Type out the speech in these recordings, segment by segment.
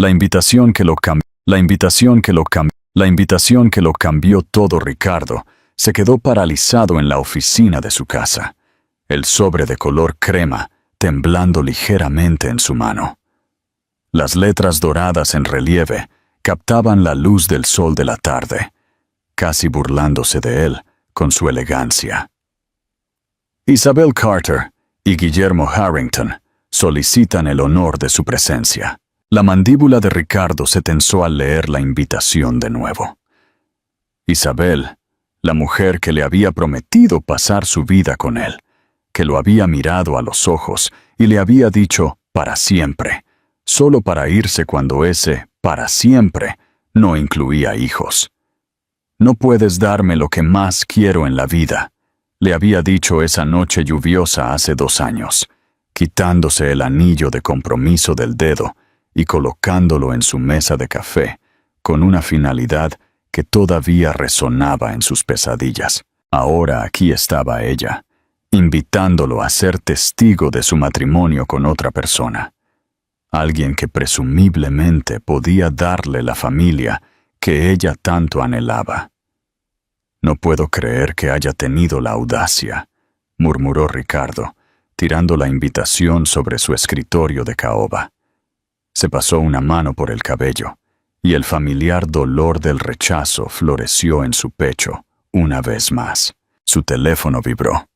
La invitación que lo cambió, la invitación que lo cambió, la invitación que lo cambió todo. Ricardo se quedó paralizado en la oficina de su casa, el sobre de color crema temblando ligeramente en su mano. Las letras doradas en relieve captaban la luz del sol de la tarde, casi burlándose de él con su elegancia. Isabel Carter y Guillermo Harrington solicitan el honor de su presencia. La mandíbula de Ricardo se tensó al leer la invitación de nuevo. Isabel, la mujer que le había prometido pasar su vida con él, que lo había mirado a los ojos y le había dicho para siempre, solo para irse cuando ese para siempre no incluía hijos. No puedes darme lo que más quiero en la vida, le había dicho esa noche lluviosa hace 2 años, quitándose el anillo de compromiso del dedo y colocándolo en su mesa de café, con una finalidad que todavía resonaba en sus pesadillas. Ahora aquí estaba ella, invitándolo a ser testigo de su matrimonio con otra persona. Alguien que presumiblemente podía darle la familia que ella tanto anhelaba. No puedo creer que haya tenido la audacia, murmuró Ricardo, tirando la invitación sobre su escritorio de caoba. Se pasó una mano por el cabello, y el familiar dolor del rechazo floreció en su pecho una vez más. Su teléfono vibró.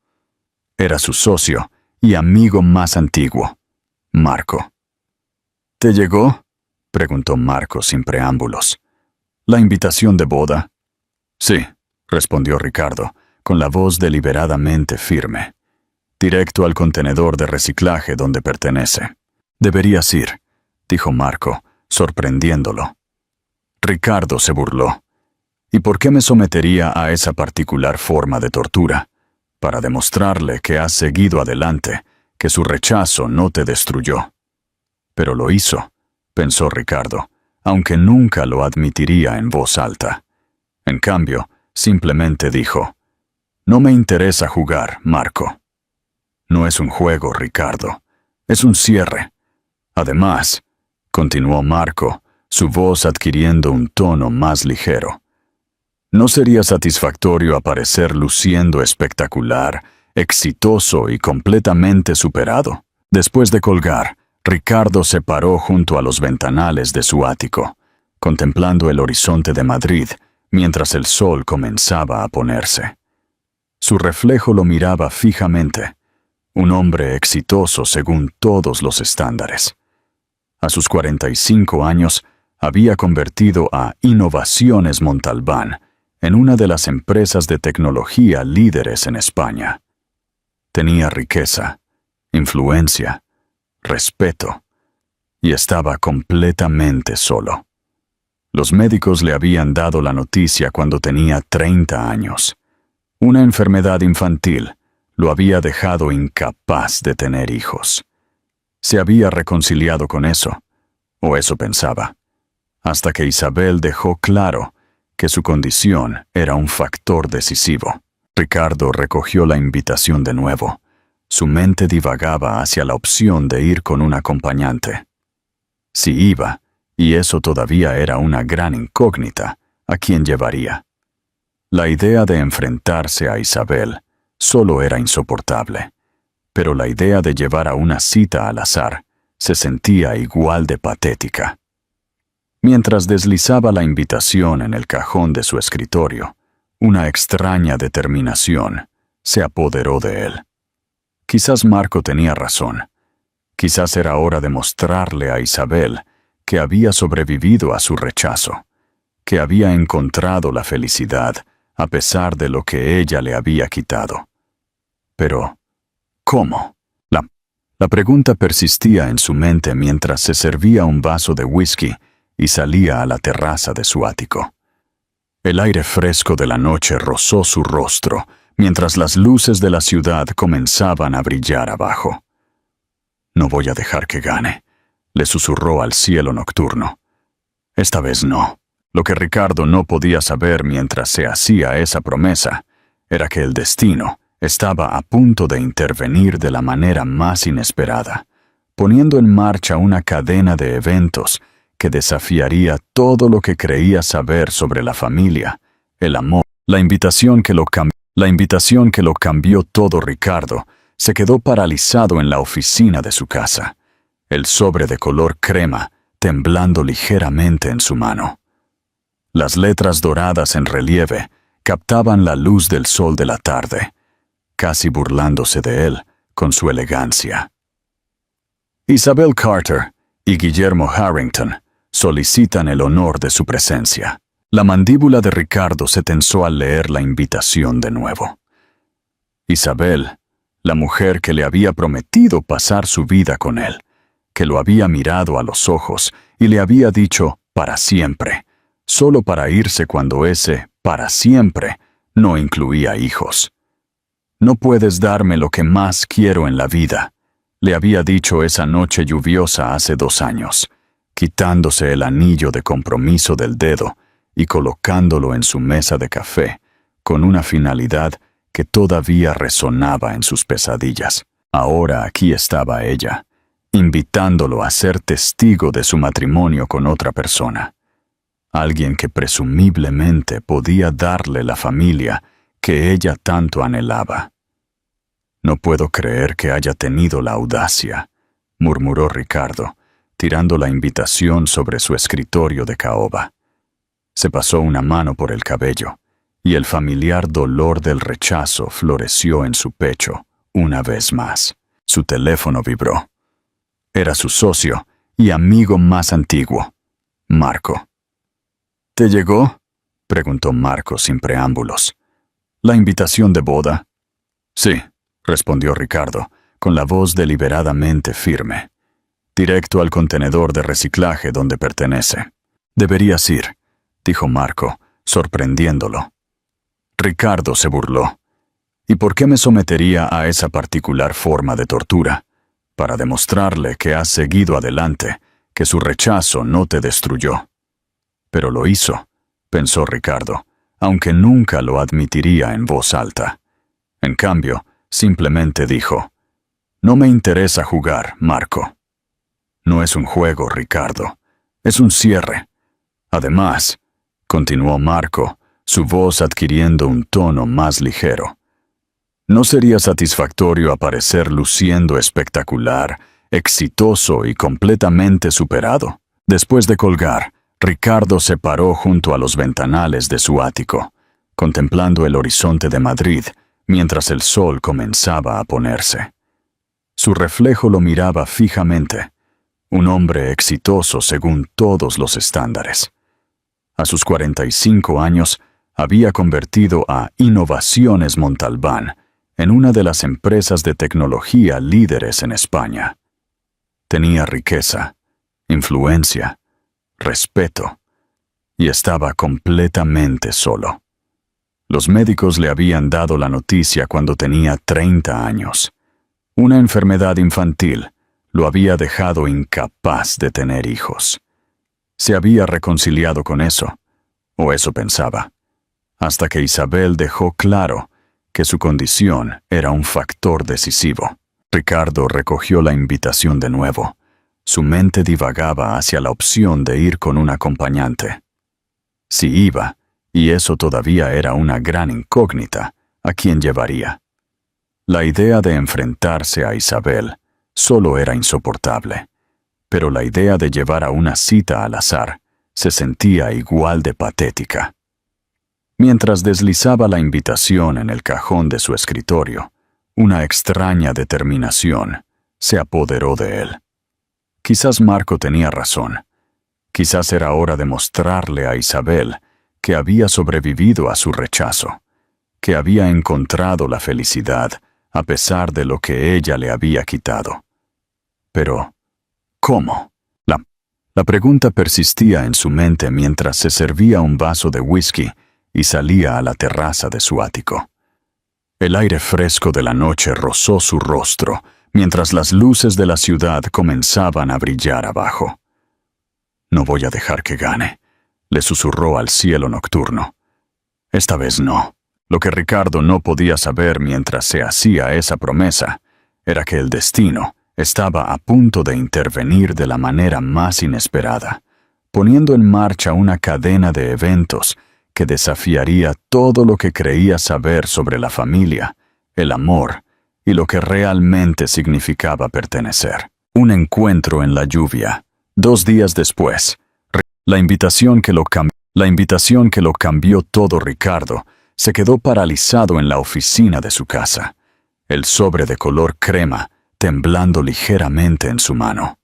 Era su socio y amigo más antiguo, Marco. ¿Te llegó?, preguntó Marco sin preámbulos. ¿La invitación de boda? Sí, respondió Ricardo, con la voz deliberadamente firme. Directo al contenedor de reciclaje donde pertenece. Deberías ir, dijo Marco, sorprendiéndolo. Ricardo se burló. ¿Y por qué me sometería a esa particular forma de tortura? Para demostrarle que has seguido adelante, que su rechazo no te destruyó. Pero lo hizo, pensó Ricardo, aunque nunca lo admitiría en voz alta. En cambio, simplemente dijo, «No me interesa jugar, Marco». No es un juego, Ricardo. Es un cierre. Además, continuó Marco, su voz adquiriendo un tono más ligero. ¿No sería satisfactorio aparecer luciendo espectacular, exitoso y completamente superado? Después de colgar, Ricardo se paró junto a los ventanales de su ático, contemplando el horizonte de Madrid mientras el sol comenzaba a ponerse. Su reflejo lo miraba fijamente, un hombre exitoso según todos los estándares. A sus 45 años, había convertido a Innovaciones Montalbán en una de las empresas de tecnología líderes en España. Tenía riqueza, influencia, respeto, y estaba completamente solo. Los médicos le habían dado la noticia cuando tenía 30 años. Una enfermedad infantil lo había dejado incapaz de tener hijos. Se había reconciliado con eso, o eso pensaba, hasta que Isabel dejó claro que su condición era un factor decisivo. Ricardo recogió la invitación de nuevo. Su mente divagaba hacia la opción de ir con un acompañante. Si iba, y eso todavía era una gran incógnita, ¿a quién llevaría? La idea de enfrentarse a Isabel solo era insoportable, pero la idea de llevar a una cita al azar se sentía igual de patética. Mientras deslizaba la invitación en el cajón de su escritorio, una extraña determinación se apoderó de él. Quizás Marco tenía razón. Quizás era hora de mostrarle a Isabel que había sobrevivido a su rechazo, que había encontrado la felicidad a pesar de lo que ella le había quitado. Pero, ¿cómo? La pregunta persistía en su mente mientras se servía un vaso de whisky y salía a la terraza de su ático. El aire fresco de la noche rozó su rostro mientras las luces de la ciudad comenzaban a brillar abajo. «No voy a dejar que gane», le susurró al cielo nocturno. Esta vez no. Lo que Ricardo no podía saber mientras se hacía esa promesa era que el destino estaba a punto de intervenir de la manera más inesperada, poniendo en marcha una cadena de eventos que desafiaría todo lo que creía saber sobre la familia, el amor. La invitación que lo cambió todo. Ricardo se quedó paralizado en la oficina de su casa, el sobre de color crema temblando ligeramente en su mano. Las letras doradas en relieve captaban la luz del sol de la tarde, casi burlándose de él con su elegancia. Isabel Carter y Guillermo Harrington solicitan el honor de su presencia. La mandíbula de Ricardo se tensó al leer la invitación de nuevo. Isabel, la mujer que le había prometido pasar su vida con él, que lo había mirado a los ojos y le había dicho para siempre, solo para irse cuando ese para siempre no incluía hijos. No puedes darme lo que más quiero en la vida, le había dicho esa noche lluviosa hace 2 años, quitándose el anillo de compromiso del dedo y colocándolo en su mesa de café, con una finalidad que todavía resonaba en sus pesadillas. Ahora aquí estaba ella, invitándolo a ser testigo de su matrimonio con otra persona. Alguien que presumiblemente podía darle la familia que ella tanto anhelaba. No puedo creer que haya tenido la audacia, murmuró Ricardo, tirando la invitación sobre su escritorio de caoba. Se pasó una mano por el cabello, y el familiar dolor del rechazo floreció en su pecho una vez más. Su teléfono vibró. Era su socio y amigo más antiguo, Marco. ¿Te llegó?, preguntó Marco sin preámbulos. ¿La invitación de boda? Sí, respondió Ricardo, con la voz deliberadamente firme. Directo al contenedor de reciclaje donde pertenece. Deberías ir, dijo Marco, sorprendiéndolo. Ricardo se burló. ¿Y por qué me sometería a esa particular forma de tortura? Para demostrarle que has seguido adelante, que su rechazo no te destruyó. Pero lo hizo, pensó Ricardo, aunque nunca lo admitiría en voz alta. En cambio, simplemente dijo, «No me interesa jugar, Marco». No es un juego, Ricardo. Es un cierre. Además, continuó Marco, su voz adquiriendo un tono más ligero. ¿No sería satisfactorio aparecer luciendo espectacular, exitoso y completamente superado? Después de colgar, Ricardo se paró junto a los ventanales de su ático, contemplando el horizonte de Madrid mientras el sol comenzaba a ponerse. Su reflejo lo miraba fijamente, un hombre exitoso según todos los estándares. A sus 45 años, había convertido a Innovaciones Montalbán en una de las empresas de tecnología líderes en España. Tenía riqueza, influencia, respeto, y estaba completamente solo. Los médicos le habían dado la noticia cuando tenía 30 años. Una enfermedad infantil lo había dejado incapaz de tener hijos. Se había reconciliado con eso, o eso pensaba, hasta que Isabel dejó claro que su condición era un factor decisivo. Ricardo recogió la invitación de nuevo. Su mente divagaba hacia la opción de ir con un acompañante. Si iba, y eso todavía era una gran incógnita, ¿a quién llevaría? La idea de enfrentarse a Isabel solo era insoportable, pero la idea de llevar a una cita al azar se sentía igual de patética. Mientras deslizaba la invitación en el cajón de su escritorio, una extraña determinación se apoderó de él. Quizás Marco tenía razón. Quizás era hora de mostrarle a Isabel que había sobrevivido a su rechazo, que había encontrado la felicidad a pesar de lo que ella le había quitado. Pero, ¿cómo? La pregunta persistía en su mente mientras se servía un vaso de whisky y salía a la terraza de su ático. El aire fresco de la noche rozó su rostro mientras las luces de la ciudad comenzaban a brillar abajo. «No voy a dejar que gane», le susurró al cielo nocturno. Esta vez no. Lo que Ricardo no podía saber mientras se hacía esa promesa era que el destino estaba a punto de intervenir de la manera más inesperada, poniendo en marcha una cadena de eventos que desafiaría todo lo que creía saber sobre la familia, el amor y lo que realmente significaba pertenecer. Un encuentro en la lluvia. 2 días después, la invitación que lo cambió todo. Ricardo se quedó paralizado en la oficina de su casa, el sobre de color crema temblando ligeramente en su mano.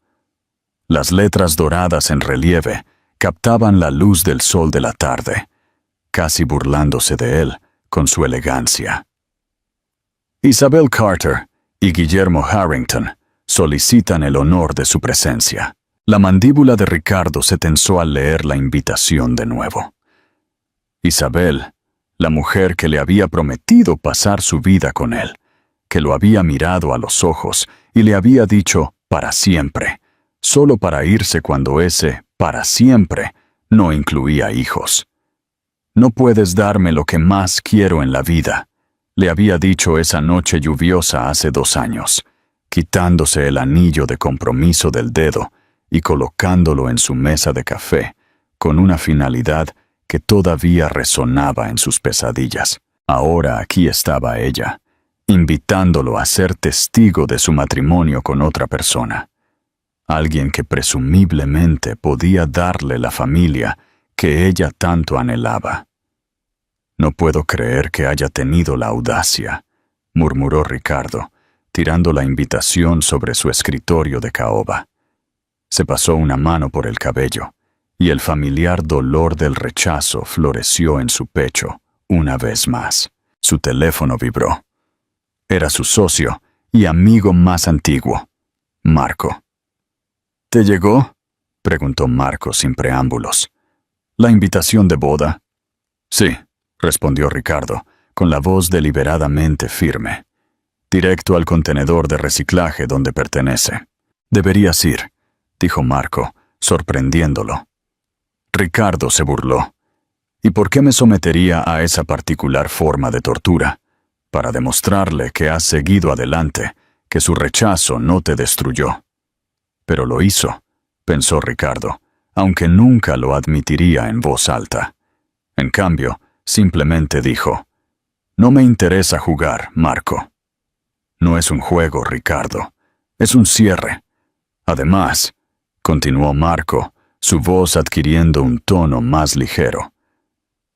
Las letras doradas en relieve captaban la luz del sol de la tarde, casi burlándose de él con su elegancia. Isabel Carter y Guillermo Harrington solicitan el honor de su presencia. La mandíbula de Ricardo se tensó al leer la invitación de nuevo. Isabel, la mujer que le había prometido pasar su vida con él, que lo había mirado a los ojos y le había dicho para siempre, solo para irse cuando ese para siempre no incluía hijos. No puedes darme lo que más quiero en la vida, le había dicho esa noche lluviosa hace 2 años, quitándose el anillo de compromiso del dedo y colocándolo en su mesa de café, con una finalidad que todavía resonaba en sus pesadillas. Ahora aquí estaba ella, invitándolo a ser testigo de su matrimonio con otra persona. Alguien que presumiblemente podía darle la familia que ella tanto anhelaba. No puedo creer que haya tenido la audacia, murmuró Ricardo, tirando la invitación sobre su escritorio de caoba. Se pasó una mano por el cabello, y el familiar dolor del rechazo floreció en su pecho una vez más. Su teléfono vibró. Era su socio y amigo más antiguo, Marco. ¿Te llegó?, preguntó Marco sin preámbulos. ¿La invitación de boda? Sí, respondió Ricardo, con la voz deliberadamente firme. Directo al contenedor de reciclaje donde pertenece. Deberías ir, dijo Marco, sorprendiéndolo. Ricardo se burló. ¿Y por qué me sometería a esa particular forma de tortura? Para demostrarle que has seguido adelante, que su rechazo no te destruyó. Pero lo hizo, pensó Ricardo, aunque nunca lo admitiría en voz alta. En cambio, simplemente dijo, «No me interesa jugar, Marco». No es un juego, Ricardo. Es un cierre. Además, continuó Marco, su voz adquiriendo un tono más ligero.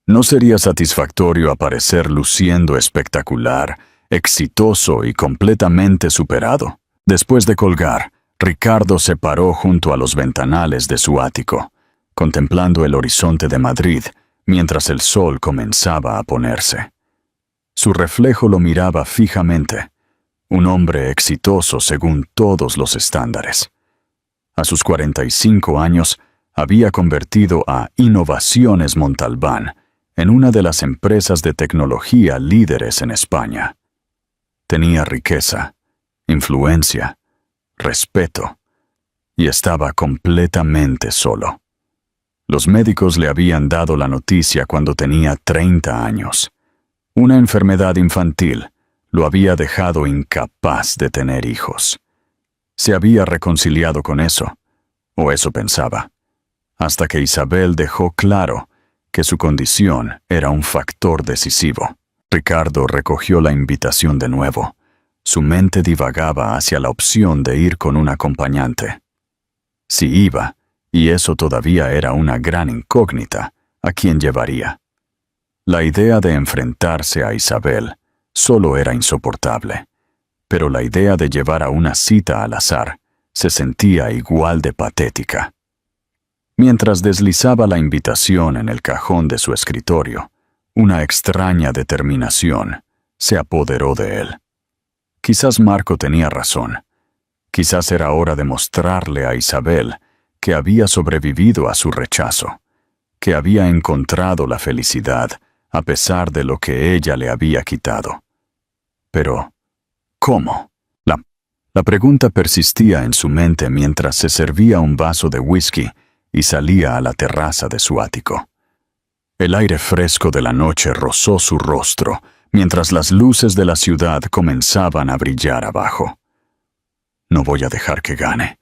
¿No sería satisfactorio aparecer luciendo espectacular, exitoso y completamente superado? Después de colgar, Ricardo se paró junto a los ventanales de su ático, contemplando el horizonte de Madrid mientras el sol comenzaba a ponerse. Su reflejo lo miraba fijamente. Un hombre exitoso según todos los estándares. A sus 45 años, había convertido a Innovaciones Montalbán en una de las empresas de tecnología líderes en España. Tenía riqueza, influencia, respeto, y estaba completamente solo. Los médicos le habían dado la noticia cuando tenía 30 años. Una enfermedad infantil lo había dejado incapaz de tener hijos. Se había reconciliado con eso, o eso pensaba, hasta que Isabel dejó claro que su condición era un factor decisivo. Ricardo recogió la invitación de nuevo. Su mente divagaba hacia la opción de ir con un acompañante. Si iba, y eso todavía era una gran incógnita, ¿a quién llevaría? La idea de enfrentarse a Isabel solo era insoportable, pero la idea de llevar a una cita al azar se sentía igual de patética. Mientras deslizaba la invitación en el cajón de su escritorio, una extraña determinación se apoderó de él. Quizás Marco tenía razón. Quizás era hora de mostrarle a Isabel que había sobrevivido a su rechazo, que había encontrado la felicidad a pesar de lo que ella le había quitado. Pero, ¿cómo? La pregunta persistía en su mente mientras se servía un vaso de whisky y salía a la terraza de su ático. El aire fresco de la noche rozó su rostro mientras las luces de la ciudad comenzaban a brillar abajo. «No voy a dejar que gane»,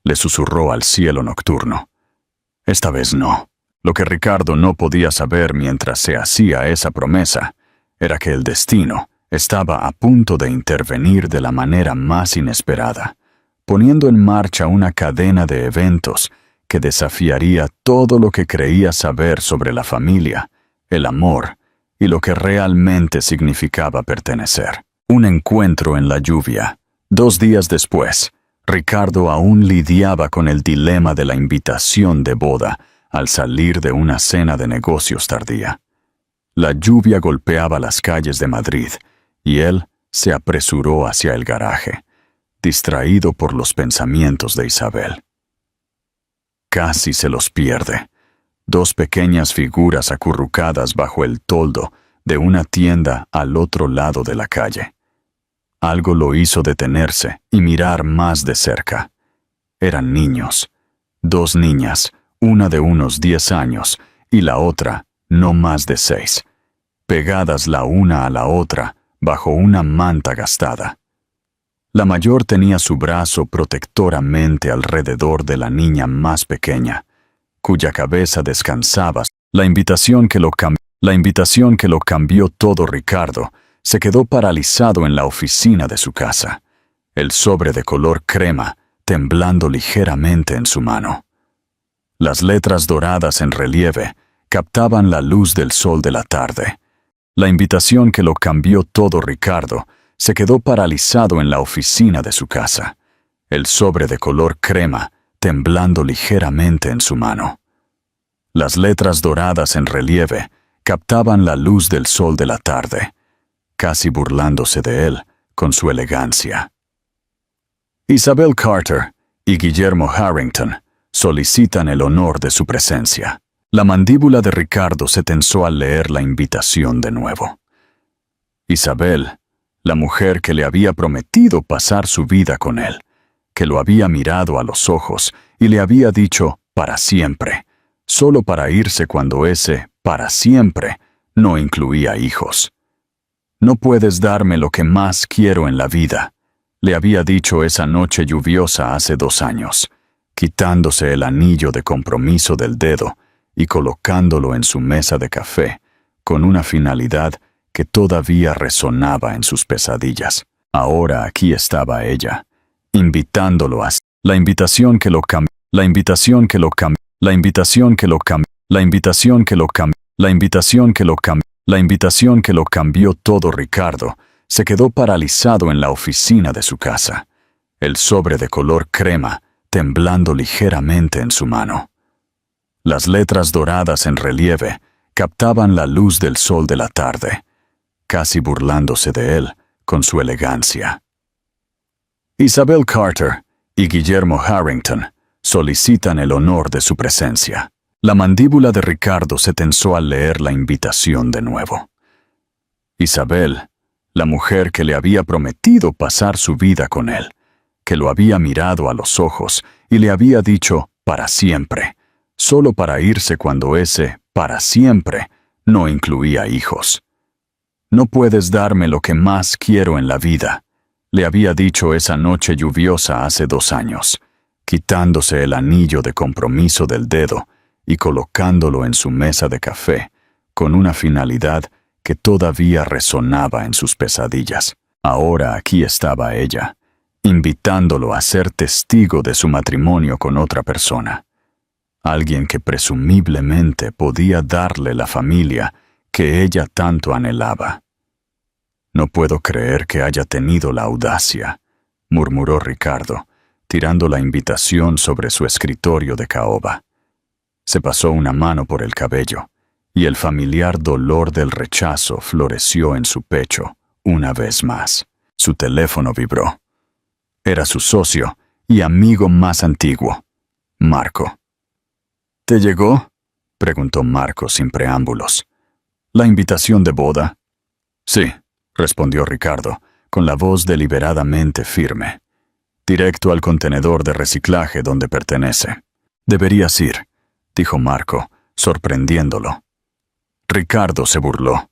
le susurró al cielo nocturno. Esta vez no. Lo que Ricardo no podía saber mientras se hacía esa promesa era que el destino estaba a punto de intervenir de la manera más inesperada, poniendo en marcha una cadena de eventos que desafiaría todo lo que creía saber sobre la familia, el amor y lo que realmente significaba pertenecer. Un encuentro en la lluvia. 2 días después, Ricardo aún lidiaba con el dilema de la invitación de boda al salir de una cena de negocios tardía. La lluvia golpeaba las calles de Madrid y él se apresuró hacia el garaje, distraído por los pensamientos de Isabel. Casi se los pierde. 2 pequeñas figuras acurrucadas bajo el toldo de una tienda al otro lado de la calle. Algo lo hizo detenerse y mirar más de cerca. Eran niños. 2 niñas, una de unos 10 años y la otra no más de 6, pegadas la una a la otra bajo una manta gastada. La mayor tenía su brazo protectoramente alrededor de la niña más pequeña, cuya cabeza descansaba. La invitación que lo cambió todo Ricardo se quedó paralizado en la oficina de su casa, el sobre de color crema temblando ligeramente en su mano. Las letras doradas en relieve captaban la luz del sol de la tarde. La invitación que lo cambió todo Ricardo se quedó paralizado en la oficina de su casa, el sobre de color crema temblando ligeramente en su mano. Las letras doradas en relieve captaban la luz del sol de la tarde, casi burlándose de él con su elegancia. Isabel Carter y Guillermo Harrington solicitan el honor de su presencia. La mandíbula de Ricardo se tensó al leer la invitación de nuevo. Isabel, la mujer que le había prometido pasar su vida con él, que lo había mirado a los ojos y le había dicho para siempre, solo para irse cuando ese para siempre no incluía hijos. No puedes darme lo que más quiero en la vida, le había dicho esa noche lluviosa hace 2 años, quitándose el anillo de compromiso del dedo y colocándolo en su mesa de café, con una finalidad que todavía resonaba en sus pesadillas. Ahora aquí estaba ella, invitándolo a... La invitación que lo cambió todo Ricardo se quedó paralizado en la oficina de su casa, el sobre de color crema temblando ligeramente en su mano. Las letras doradas en relieve captaban la luz del sol de la tarde, casi burlándose de él con su elegancia. Isabel Carter y Guillermo Harrington solicitan el honor de su presencia. La mandíbula de Ricardo se tensó al leer la invitación de nuevo. Isabel, la mujer que le había prometido pasar su vida con él, que lo había mirado a los ojos y le había dicho para siempre, solo para irse cuando ese para siempre no incluía hijos. No puedes darme lo que más quiero en la vida, le había dicho esa noche lluviosa hace 2 años, quitándose el anillo de compromiso del dedo y colocándolo en su mesa de café, con una finalidad que todavía resonaba en sus pesadillas. Ahora aquí estaba ella, invitándolo a ser testigo de su matrimonio con otra persona, alguien que presumiblemente podía darle la familia que ella tanto anhelaba. No puedo creer que haya tenido la audacia, murmuró Ricardo, tirando la invitación sobre su escritorio de caoba. Se pasó una mano por el cabello, y el familiar dolor del rechazo floreció en su pecho una vez más. Su teléfono vibró. Era su socio y amigo más antiguo, Marco. ¿Te llegó?, preguntó Marco sin preámbulos. ¿La invitación de boda? Sí, respondió Ricardo, con la voz deliberadamente firme. Directo al contenedor de reciclaje donde pertenece. Deberías ir, dijo Marco, sorprendiéndolo. Ricardo se burló.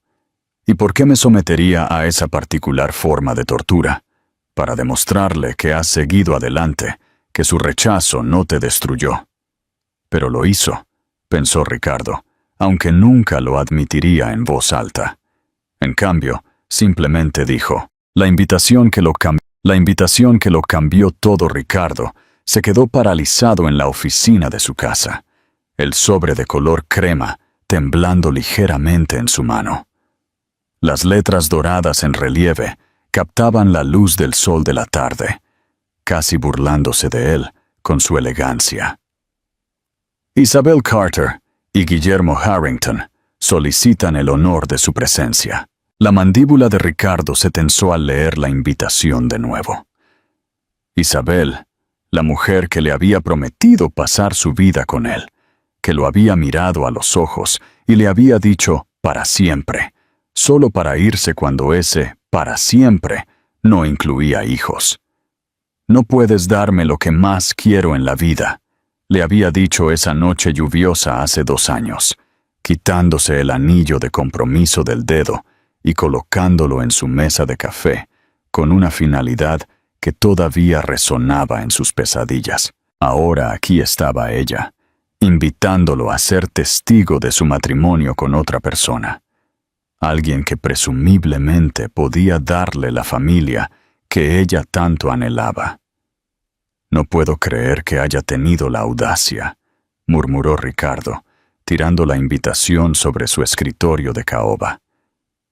¿Y por qué me sometería a esa particular forma de tortura? Para demostrarle que has seguido adelante, que su rechazo no te destruyó. Pero lo hizo, pensó Ricardo, aunque nunca lo admitiría en voz alta. En cambio, simplemente dijo, la invitación que lo cambió todo. Ricardo se quedó paralizado en la oficina de su casa, el sobre de color crema temblando ligeramente en su mano. Las letras doradas en relieve captaban la luz del sol de la tarde, casi burlándose de él con su elegancia. Isabel Carter y Guillermo Harrington solicitan el honor de su presencia. La mandíbula de Ricardo se tensó al leer la invitación de nuevo. Isabel, la mujer que le había prometido pasar su vida con él, que lo había mirado a los ojos y le había dicho para siempre, solo para irse cuando ese para siempre no incluía hijos. No puedes darme lo que más quiero en la vida, le había dicho esa noche lluviosa hace 2 años, quitándose el anillo de compromiso del dedo y colocándolo en su mesa de café, con una finalidad que todavía resonaba en sus pesadillas. Ahora aquí estaba ella, invitándolo a ser testigo de su matrimonio con otra persona. Alguien que presumiblemente podía darle la familia que ella tanto anhelaba. No puedo creer que haya tenido la audacia, murmuró Ricardo, tirando la invitación sobre su escritorio de caoba.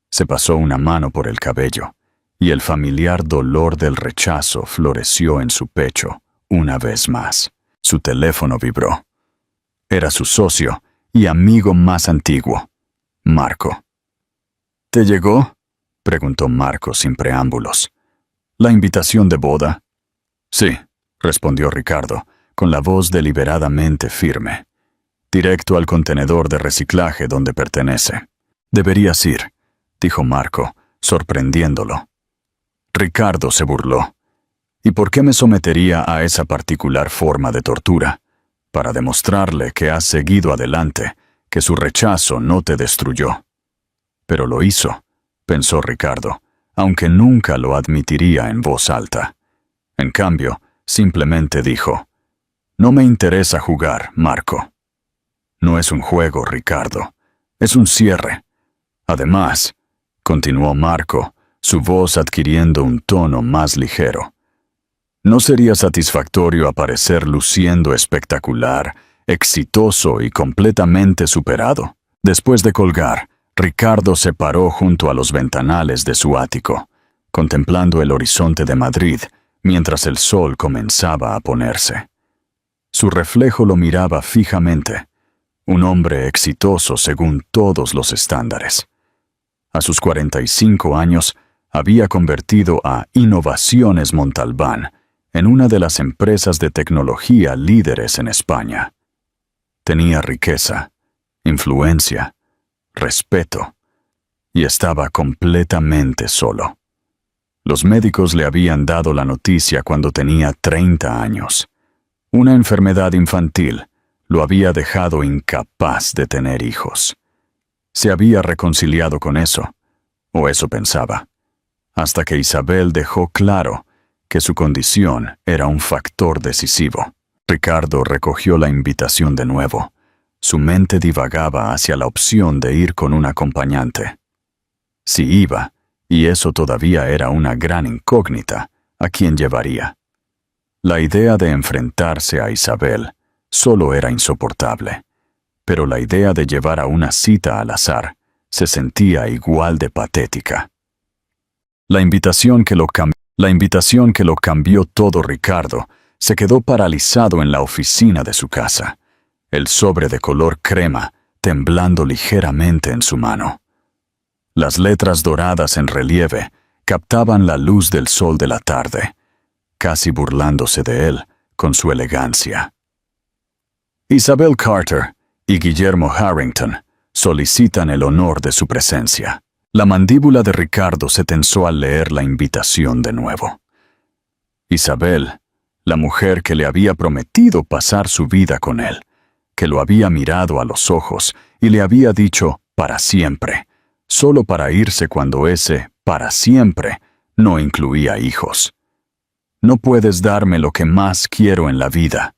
Se pasó una mano por el cabello, y el familiar dolor del rechazo floreció en su pecho una vez más. Su teléfono vibró. Era su socio y amigo más antiguo, Marco. ¿Te llegó?, preguntó Marco sin preámbulos. ¿La invitación de boda? Sí, respondió Ricardo, con la voz deliberadamente firme. Directo al contenedor de reciclaje donde pertenece. Deberías ir, dijo Marco, sorprendiéndolo. Ricardo se burló. ¿Y por qué me sometería a esa particular forma de tortura? Para demostrarle que has seguido adelante, que su rechazo no te destruyó. Pero lo hizo, pensó Ricardo, aunque nunca lo admitiría en voz alta. En cambio, simplemente dijo, no me interesa jugar, Marco. No es un juego, Ricardo, es un cierre. Además, continuó Marco, su voz adquiriendo un tono más ligero. ¿No sería satisfactorio aparecer luciendo espectacular, exitoso y completamente superado? Después de colgar, Ricardo se paró junto a los ventanales de su ático, contemplando el horizonte de Madrid mientras el sol comenzaba a ponerse. Su reflejo lo miraba fijamente, un hombre exitoso según todos los estándares. A sus 45 años, había convertido a Innovaciones Montalbán en una de las empresas de tecnología líderes en España. Tenía riqueza, influencia, respeto, y estaba completamente solo. Los médicos le habían dado la noticia cuando tenía 30 años. Una enfermedad infantil lo había dejado incapaz de tener hijos. Se había reconciliado con eso, o eso pensaba, hasta que Isabel dejó claro que su condición era un factor decisivo. Ricardo recogió la invitación de nuevo. Su mente divagaba hacia la opción de ir con un acompañante. Si iba, y eso todavía era una gran incógnita, ¿a quién llevaría? La idea de enfrentarse a Isabel solo era insoportable, pero la idea de llevar a una cita al azar se sentía igual de patética. La invitación que lo cambió todo. Ricardo se quedó paralizado en la oficina de su casa, el sobre de color crema temblando ligeramente en su mano. Las letras doradas en relieve captaban la luz del sol de la tarde, casi burlándose de él con su elegancia. Isabel Carter y Guillermo Harrington solicitan el honor de su presencia. La mandíbula de Ricardo se tensó al leer la invitación de nuevo. Isabel, la mujer que le había prometido pasar su vida con él, que lo había mirado a los ojos y le había dicho para siempre, solo para irse cuando ese para siempre no incluía hijos. No puedes darme lo que más quiero en la vida,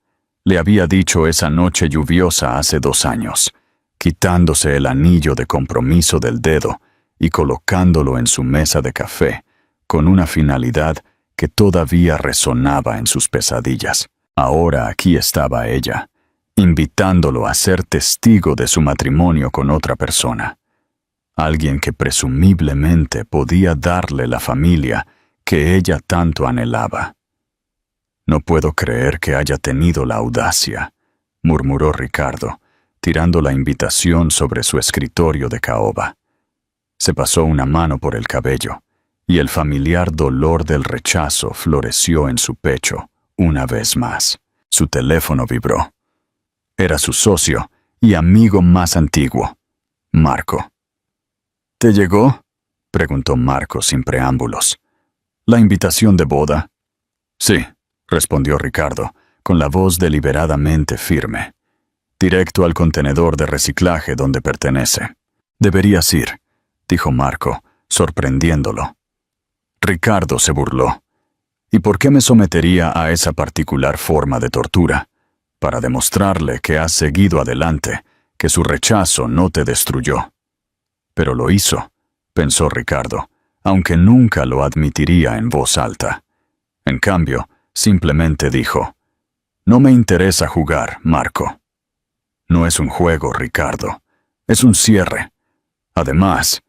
le había dicho esa noche lluviosa hace 2 años, quitándose el anillo de compromiso del dedo y colocándolo en su mesa de café, con una finalidad que todavía resonaba en sus pesadillas. Ahora aquí estaba ella, invitándolo a ser testigo de su matrimonio con otra persona. Alguien que presumiblemente podía darle la familia que ella tanto anhelaba. «No puedo creer que haya tenido la audacia», murmuró Ricardo, tirando la invitación sobre su escritorio de caoba. Se pasó una mano por el cabello, y el familiar dolor del rechazo floreció en su pecho una vez más. Su teléfono vibró. Era su socio y amigo más antiguo, Marco. «¿Te llegó?», preguntó Marco sin preámbulos. «¿La invitación de boda?» «Sí», respondió Ricardo, con la voz deliberadamente firme. «Directo al contenedor de reciclaje donde pertenece». «Deberías ir», dijo Marco, sorprendiéndolo. Ricardo se burló. «¿Y por qué me sometería a esa particular forma de tortura? Para demostrarle que has seguido adelante, que su rechazo no te destruyó». «Pero lo hizo», pensó Ricardo, aunque nunca lo admitiría en voz alta. En cambio, simplemente dijo: «No me interesa jugar, Marco». «No es un juego, Ricardo. Es un cierre. Además»,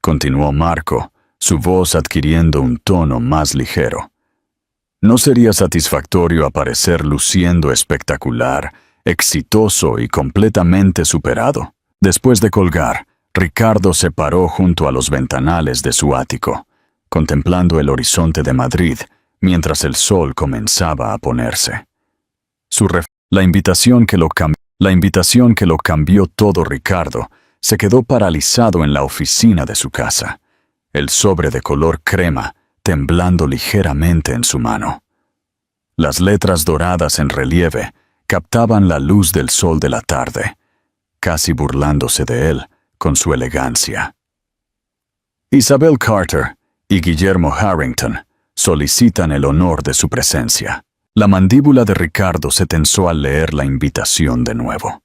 continuó Marco, su voz adquiriendo un tono más ligero, «¿no sería satisfactorio aparecer luciendo espectacular, exitoso y completamente superado?» Después de colgar, Ricardo se paró junto a los ventanales de su ático, contemplando el horizonte de Madrid, mientras el sol comenzaba a ponerse. La invitación que lo cambió todo Ricardo se quedó paralizado en la oficina de su casa, el sobre de color crema temblando ligeramente en su mano. Las letras doradas en relieve captaban la luz del sol de la tarde, casi burlándose de él con su elegancia. Isabel Carter y Guillermo Harrington solicitan el honor de su presencia. La mandíbula de Ricardo se tensó al leer la invitación de nuevo.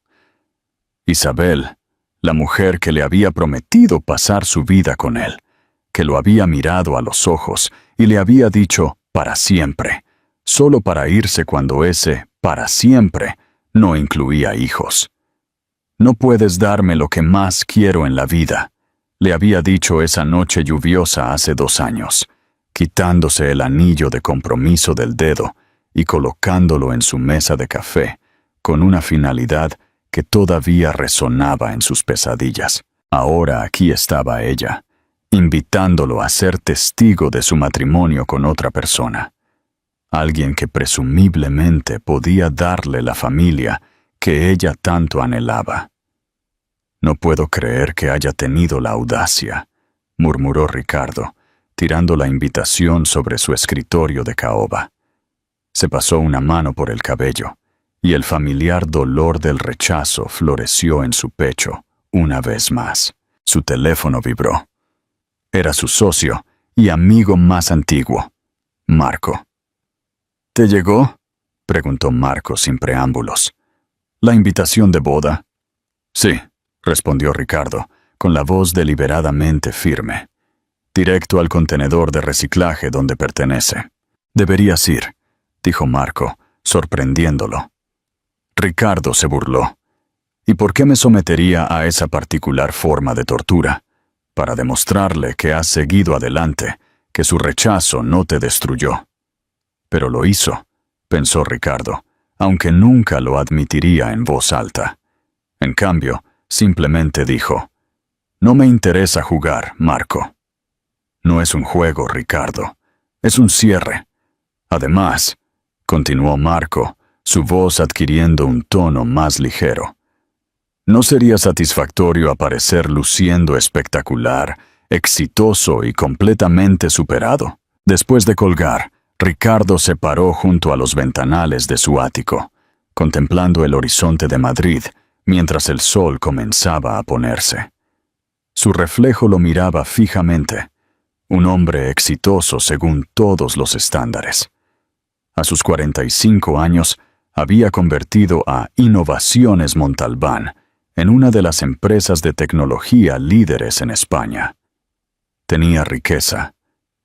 Isabel, la mujer que le había prometido pasar su vida con él, que lo había mirado a los ojos y le había dicho «para siempre», solo para irse cuando ese «para siempre» no incluía hijos. «No puedes darme lo que más quiero en la vida», le había dicho esa noche lluviosa hace 2 años, quitándose el anillo de compromiso del dedo y colocándolo en su mesa de café, con una finalidad que todavía resonaba en sus pesadillas. Ahora aquí estaba ella, invitándolo a ser testigo de su matrimonio con otra persona. Alguien que presumiblemente podía darle la familia que ella tanto anhelaba. «No puedo creer que haya tenido la audacia», murmuró Ricardo, tirando la invitación sobre su escritorio de caoba. Se pasó una mano por el cabello, y el familiar dolor del rechazo floreció en su pecho una vez más. Su teléfono vibró. Era su socio y amigo más antiguo, Marco. «¿Te llegó?», preguntó Marco sin preámbulos. «¿La invitación de boda?» «Sí», respondió Ricardo, con la voz deliberadamente firme. «Directo al contenedor de reciclaje donde pertenece». «Deberías ir», dijo Marco, sorprendiéndolo. Ricardo se burló. «¿Y por qué me sometería a esa particular forma de tortura? Para demostrarle que has seguido adelante, que su rechazo no te destruyó». «Pero lo hizo», pensó Ricardo, aunque nunca lo admitiría en voz alta. En cambio, simplemente dijo: «No me interesa jugar, Marco». «No es un juego, Ricardo. Es un cierre. Además», continuó Marco, su voz adquiriendo un tono más ligero, «¿no sería satisfactorio aparecer luciendo espectacular, exitoso y completamente superado?» Después de colgar, Ricardo se paró junto a los ventanales de su ático, contemplando el horizonte de Madrid, mientras el sol comenzaba a ponerse. Su reflejo lo miraba fijamente, un hombre exitoso según todos los estándares. A sus 45 años, había convertido a Innovaciones Montalbán en una de las empresas de tecnología líderes en España. Tenía riqueza,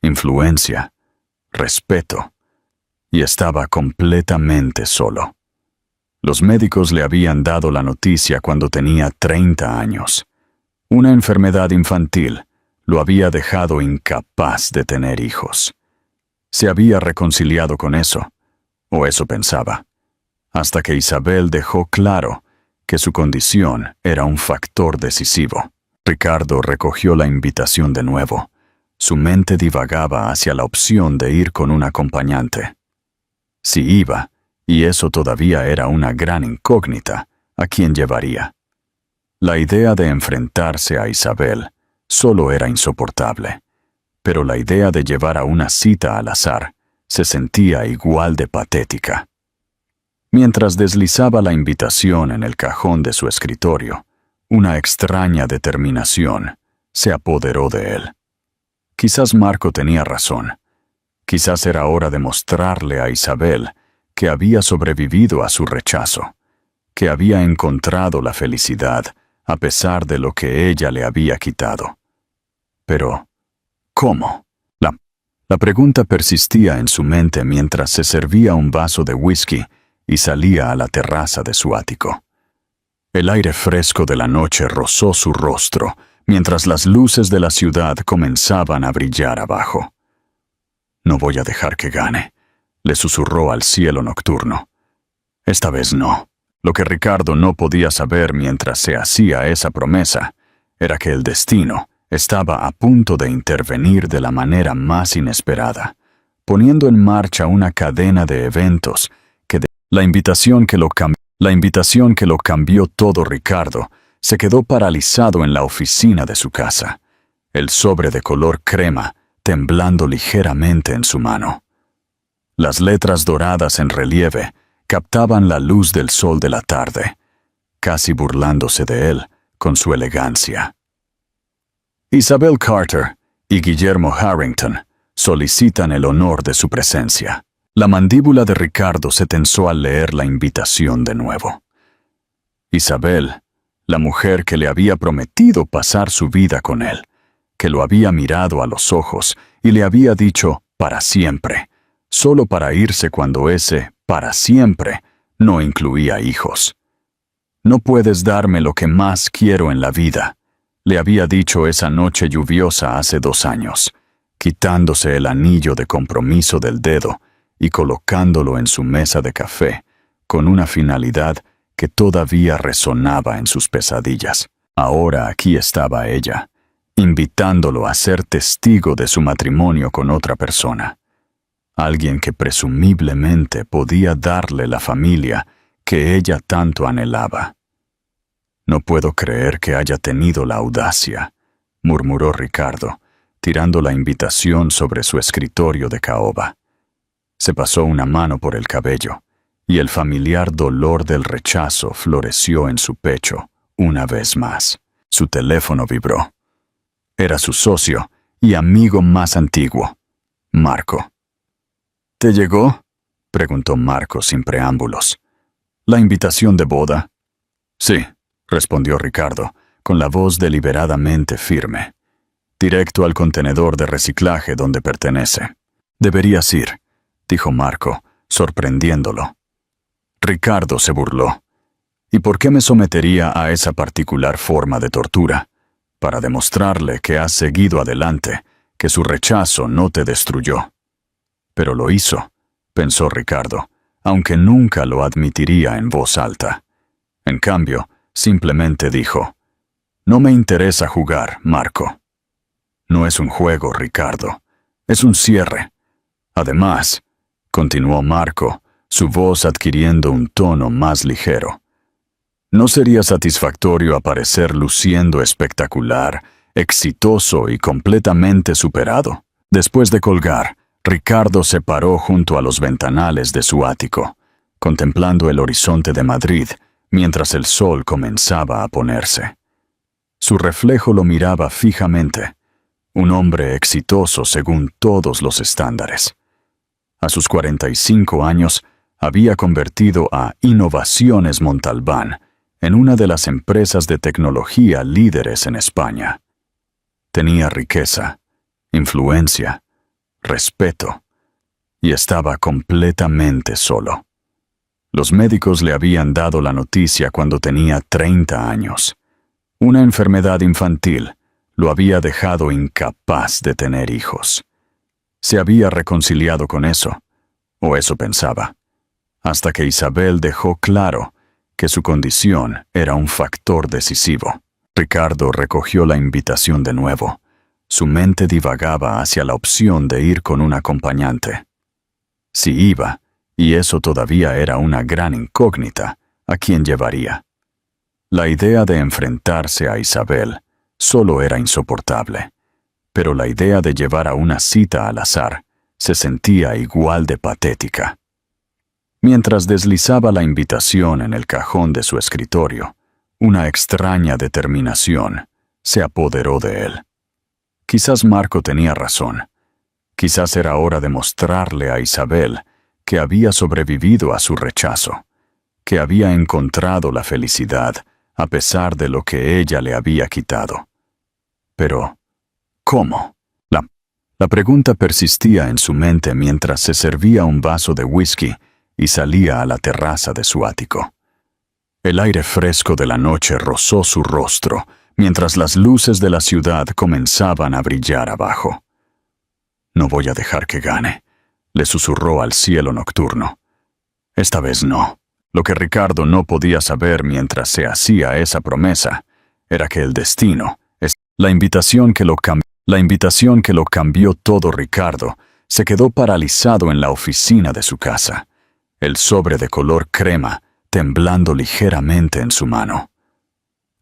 influencia, respeto, y estaba completamente solo. Los médicos le habían dado la noticia cuando tenía 30 años. Una enfermedad infantil lo había dejado incapaz de tener hijos. Se había reconciliado con eso, o eso pensaba, hasta que Isabel dejó claro que su condición era un factor decisivo. Ricardo recogió la invitación de nuevo. Su mente divagaba hacia la opción de ir con un acompañante. Si iba, y eso todavía era una gran incógnita, ¿a quién llevaría? La idea de enfrentarse a Isabel solo era insoportable, pero la idea de llevar a una cita al azar se sentía igual de patética. Mientras deslizaba la invitación en el cajón de su escritorio, una extraña determinación se apoderó de él. Quizás Marco tenía razón. Quizás era hora de mostrarle a Isabel que había sobrevivido a su rechazo, que había encontrado la felicidad a pesar de lo que ella le había quitado. Pero, ¿cómo? La pregunta persistía en su mente mientras se servía un vaso de whisky y salía a la terraza de su ático. El aire fresco de la noche rozó su rostro mientras las luces de la ciudad comenzaban a brillar abajo. «No voy a dejar que gane», le susurró al cielo nocturno. Esta vez no. Lo que Ricardo no podía saber mientras se hacía esa promesa era que el destino estaba a punto de intervenir de la manera más inesperada, poniendo en marcha una cadena de eventos que la invitación que lo cambió todo. Ricardo se quedó paralizado en la oficina de su casa, el sobre de color crema temblando ligeramente en su mano. Las letras doradas en relieve captaban la luz del sol de la tarde, casi burlándose de él con su elegancia. Isabel Carter y Guillermo Harrington solicitan el honor de su presencia. La mandíbula de Ricardo se tensó al leer la invitación de nuevo. Isabel, la mujer que le había prometido pasar su vida con él, que lo había mirado a los ojos y le había dicho para siempre, solo para irse cuando ese para siempre no incluía hijos. «No puedes darme lo que más quiero en la vida», le había dicho esa noche lluviosa hace 2 años, quitándose el anillo de compromiso del dedo y colocándolo en su mesa de café, con una finalidad que todavía resonaba en sus pesadillas. Ahora aquí estaba ella, invitándolo a ser testigo de su matrimonio con otra persona. Alguien que presumiblemente podía darle la familia que ella tanto anhelaba. «No puedo creer que haya tenido la audacia», murmuró Ricardo, tirando la invitación sobre su escritorio de caoba. Se pasó una mano por el cabello, y el familiar dolor del rechazo floreció en su pecho una vez más. Su teléfono vibró. Era su socio y amigo más antiguo, Marco. «¿Te llegó?», preguntó Marco sin preámbulos. «¿La invitación de boda?» «Sí», respondió Ricardo, con la voz deliberadamente firme. «Directo al contenedor de reciclaje donde pertenece». «Deberías ir», dijo Marco, sorprendiéndolo. Ricardo se burló. «¿Y por qué me sometería a esa particular forma de tortura? Para demostrarle que has seguido adelante, que su rechazo no te destruyó». «Pero lo hizo», pensó Ricardo, aunque nunca lo admitiría en voz alta. En cambio, simplemente dijo: «No me interesa jugar, Marco». «No es un juego, Ricardo. Es un cierre. Además», continuó Marco, su voz adquiriendo un tono más ligero, «¿no sería satisfactorio aparecer luciendo espectacular, exitoso y completamente superado?» Después de colgar, Ricardo se paró junto a los ventanales de su ático, contemplando el horizonte de Madrid, mientras el sol comenzaba a ponerse. Su reflejo lo miraba fijamente, un hombre exitoso según todos los estándares. A sus 45 años, había convertido a Innovaciones Montalbán en una de las empresas de tecnología líderes en España. Tenía riqueza, influencia, respeto, y estaba completamente solo. Los médicos le habían dado la noticia cuando tenía 30 años. Una enfermedad infantil lo había dejado incapaz de tener hijos. Se había reconciliado con eso, o eso pensaba, hasta que Isabel dejó claro que su condición era un factor decisivo. Ricardo recogió la invitación de nuevo. Su mente divagaba hacia la opción de ir con un acompañante. Si iba, y eso todavía era una gran incógnita, ¿a quién llevaría? La idea de enfrentarse a Isabel solo era insoportable, pero la idea de llevar a una cita al azar se sentía igual de patética. Mientras deslizaba la invitación en el cajón de su escritorio, una extraña determinación se apoderó de él. Quizás Marco tenía razón. Quizás era hora de mostrarle a Isabel que había sobrevivido a su rechazo, que había encontrado la felicidad a pesar de lo que ella le había quitado. Pero, ¿cómo? La pregunta persistía en su mente mientras se servía un vaso de whisky y salía a la terraza de su ático. El aire fresco de la noche rozó su rostro mientras las luces de la ciudad comenzaban a brillar abajo. «No voy a dejar que gane», le susurró al cielo nocturno. Esta vez no. Lo que Ricardo no podía saber mientras se hacía esa promesa era que el destino, la invitación que lo cambió todo. Ricardo se quedó paralizado en la oficina de su casa, el sobre de color crema temblando ligeramente en su mano.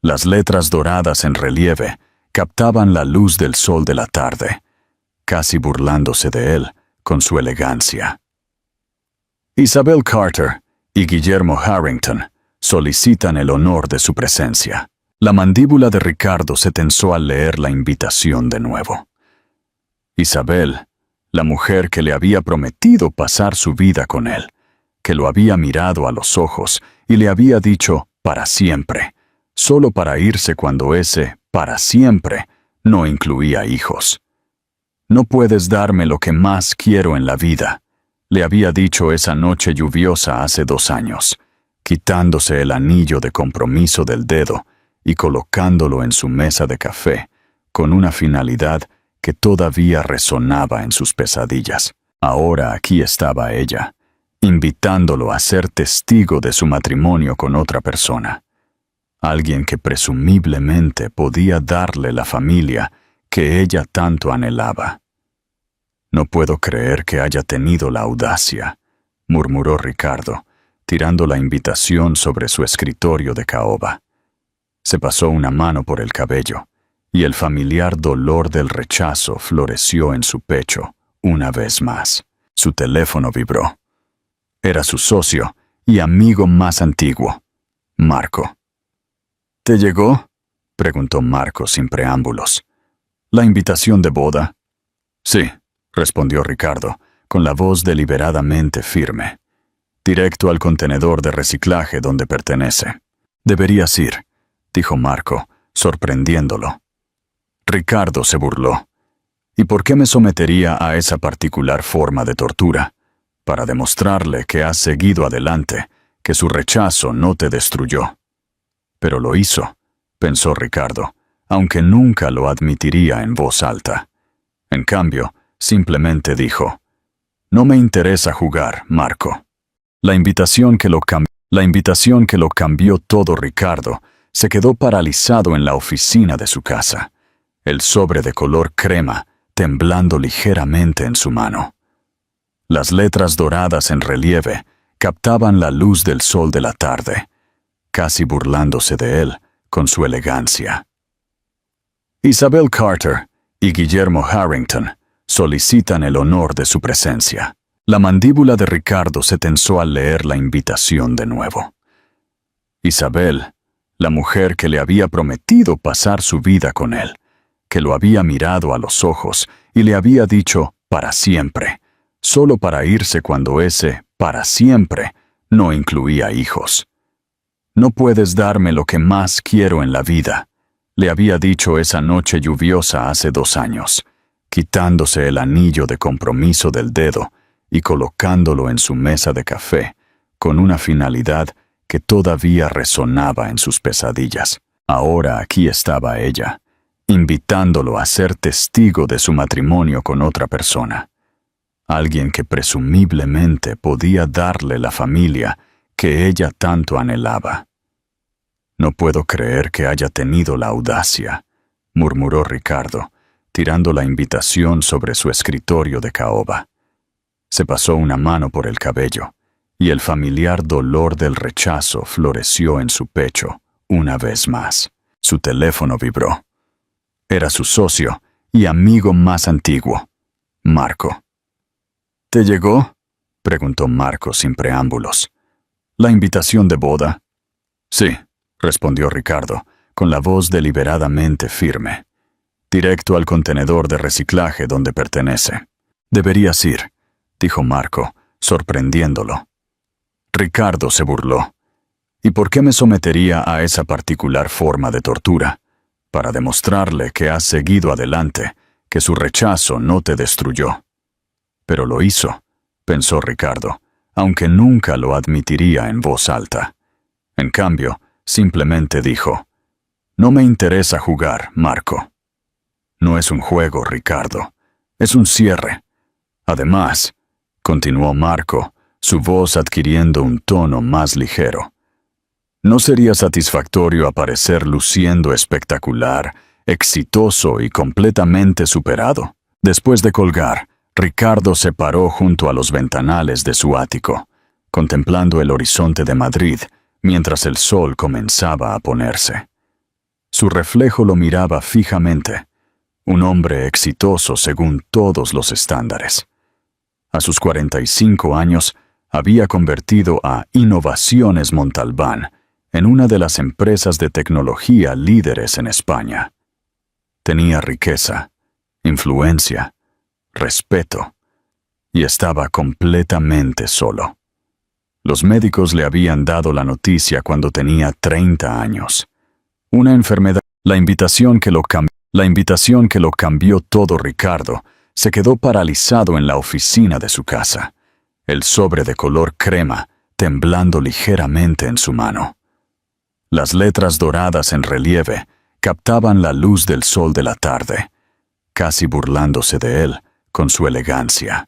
Las letras doradas en relieve captaban la luz del sol de la tarde, casi burlándose de él con su elegancia. Isabel Carter y Guillermo Harrington solicitan el honor de su presencia. La mandíbula de Ricardo se tensó al leer la invitación de nuevo. Isabel, la mujer que le había prometido pasar su vida con él, que lo había mirado a los ojos y le había dicho para siempre, solo para irse cuando ese para siempre no incluía hijos. «No puedes darme lo que más quiero en la vida», le había dicho esa noche lluviosa hace 2 años, quitándose el anillo de compromiso del dedo y colocándolo en su mesa de café, con una finalidad que todavía resonaba en sus pesadillas. Ahora aquí estaba ella, invitándolo a ser testigo de su matrimonio con otra persona. Alguien que presumiblemente podía darle la familia que ella tanto anhelaba. «No puedo creer que haya tenido la audacia», murmuró Ricardo, tirando la invitación sobre su escritorio de caoba. Se pasó una mano por el cabello, y el familiar dolor del rechazo floreció en su pecho una vez más. Su teléfono vibró. Era su socio y amigo más antiguo, Marco. «¿Te llegó?», preguntó Marco sin preámbulos. «¿La invitación de boda?» «Sí», respondió Ricardo, con la voz deliberadamente firme. «Directo al contenedor de reciclaje donde pertenece». «Deberías ir», dijo Marco, sorprendiéndolo. Ricardo se burló. «¿Y por qué me sometería a esa particular forma de tortura? Para demostrarle que has seguido adelante, que su rechazo no te destruyó». «Pero lo hizo», pensó Ricardo, aunque nunca lo admitiría en voz alta. En cambio, simplemente dijo: «No me interesa jugar, Marco». La invitación que lo cambió todo. Ricardo se quedó paralizado en la oficina de su casa, el sobre de color crema temblando ligeramente en su mano. Las letras doradas en relieve captaban la luz del sol de la tarde, casi burlándose de él con su elegancia. Isabel Carter y Guillermo Harrington solicitan el honor de su presencia. La mandíbula de Ricardo se tensó al leer la invitación de nuevo. Isabel, la mujer que le había prometido pasar su vida con él, que lo había mirado a los ojos y le había dicho para siempre, solo para irse cuando ese para siempre no incluía hijos. No puedes darme lo que más quiero en la vida, le había dicho esa noche lluviosa hace 2 años, quitándose el anillo de compromiso del dedo y colocándolo en su mesa de café, con una finalidad que todavía resonaba en sus pesadillas. Ahora aquí estaba ella, invitándolo a ser testigo de su matrimonio con otra persona. Alguien que presumiblemente podía darle la familia que ella tanto anhelaba. «No puedo creer que haya tenido la audacia», murmuró Ricardo, tirando la invitación sobre su escritorio de caoba. Se pasó una mano por el cabello, y el familiar dolor del rechazo floreció en su pecho una vez más. Su teléfono vibró. Era su socio y amigo más antiguo, Marco. «¿Te llegó?», preguntó Marco sin preámbulos. «¿La invitación de boda?» «Sí», respondió Ricardo, con la voz deliberadamente firme. «Directo al contenedor de reciclaje donde pertenece». «Deberías ir», dijo Marco, sorprendiéndolo. Ricardo se burló. «¿Y por qué me sometería a esa particular forma de tortura? Para demostrarle que has seguido adelante, que su rechazo no te destruyó». «Pero lo hizo», pensó Ricardo, aunque nunca lo admitiría en voz alta. En cambio, simplemente dijo: «No me interesa jugar, Marco». «No es un juego, Ricardo. Es un cierre. Además», continuó Marco, su voz adquiriendo un tono más ligero, «¿no sería satisfactorio aparecer luciendo espectacular, exitoso y completamente superado?» Después de colgar, Ricardo se paró junto a los ventanales de su ático, contemplando el horizonte de Madrid mientras el sol comenzaba a ponerse. Su reflejo lo miraba fijamente, un hombre exitoso según todos los estándares. A sus 45 años, había convertido a Innovaciones Montalbán en una de las empresas de tecnología líderes en España. Tenía riqueza, influencia, respeto, y estaba completamente solo. Los médicos le habían dado la noticia cuando tenía 30 años. Una enfermedad. La invitación que lo cambió todo. Ricardo se quedó paralizado en la oficina de su casa, el sobre de color crema temblando ligeramente en su mano. Las letras doradas en relieve captaban la luz del sol de la tarde, casi burlándose de él con su elegancia.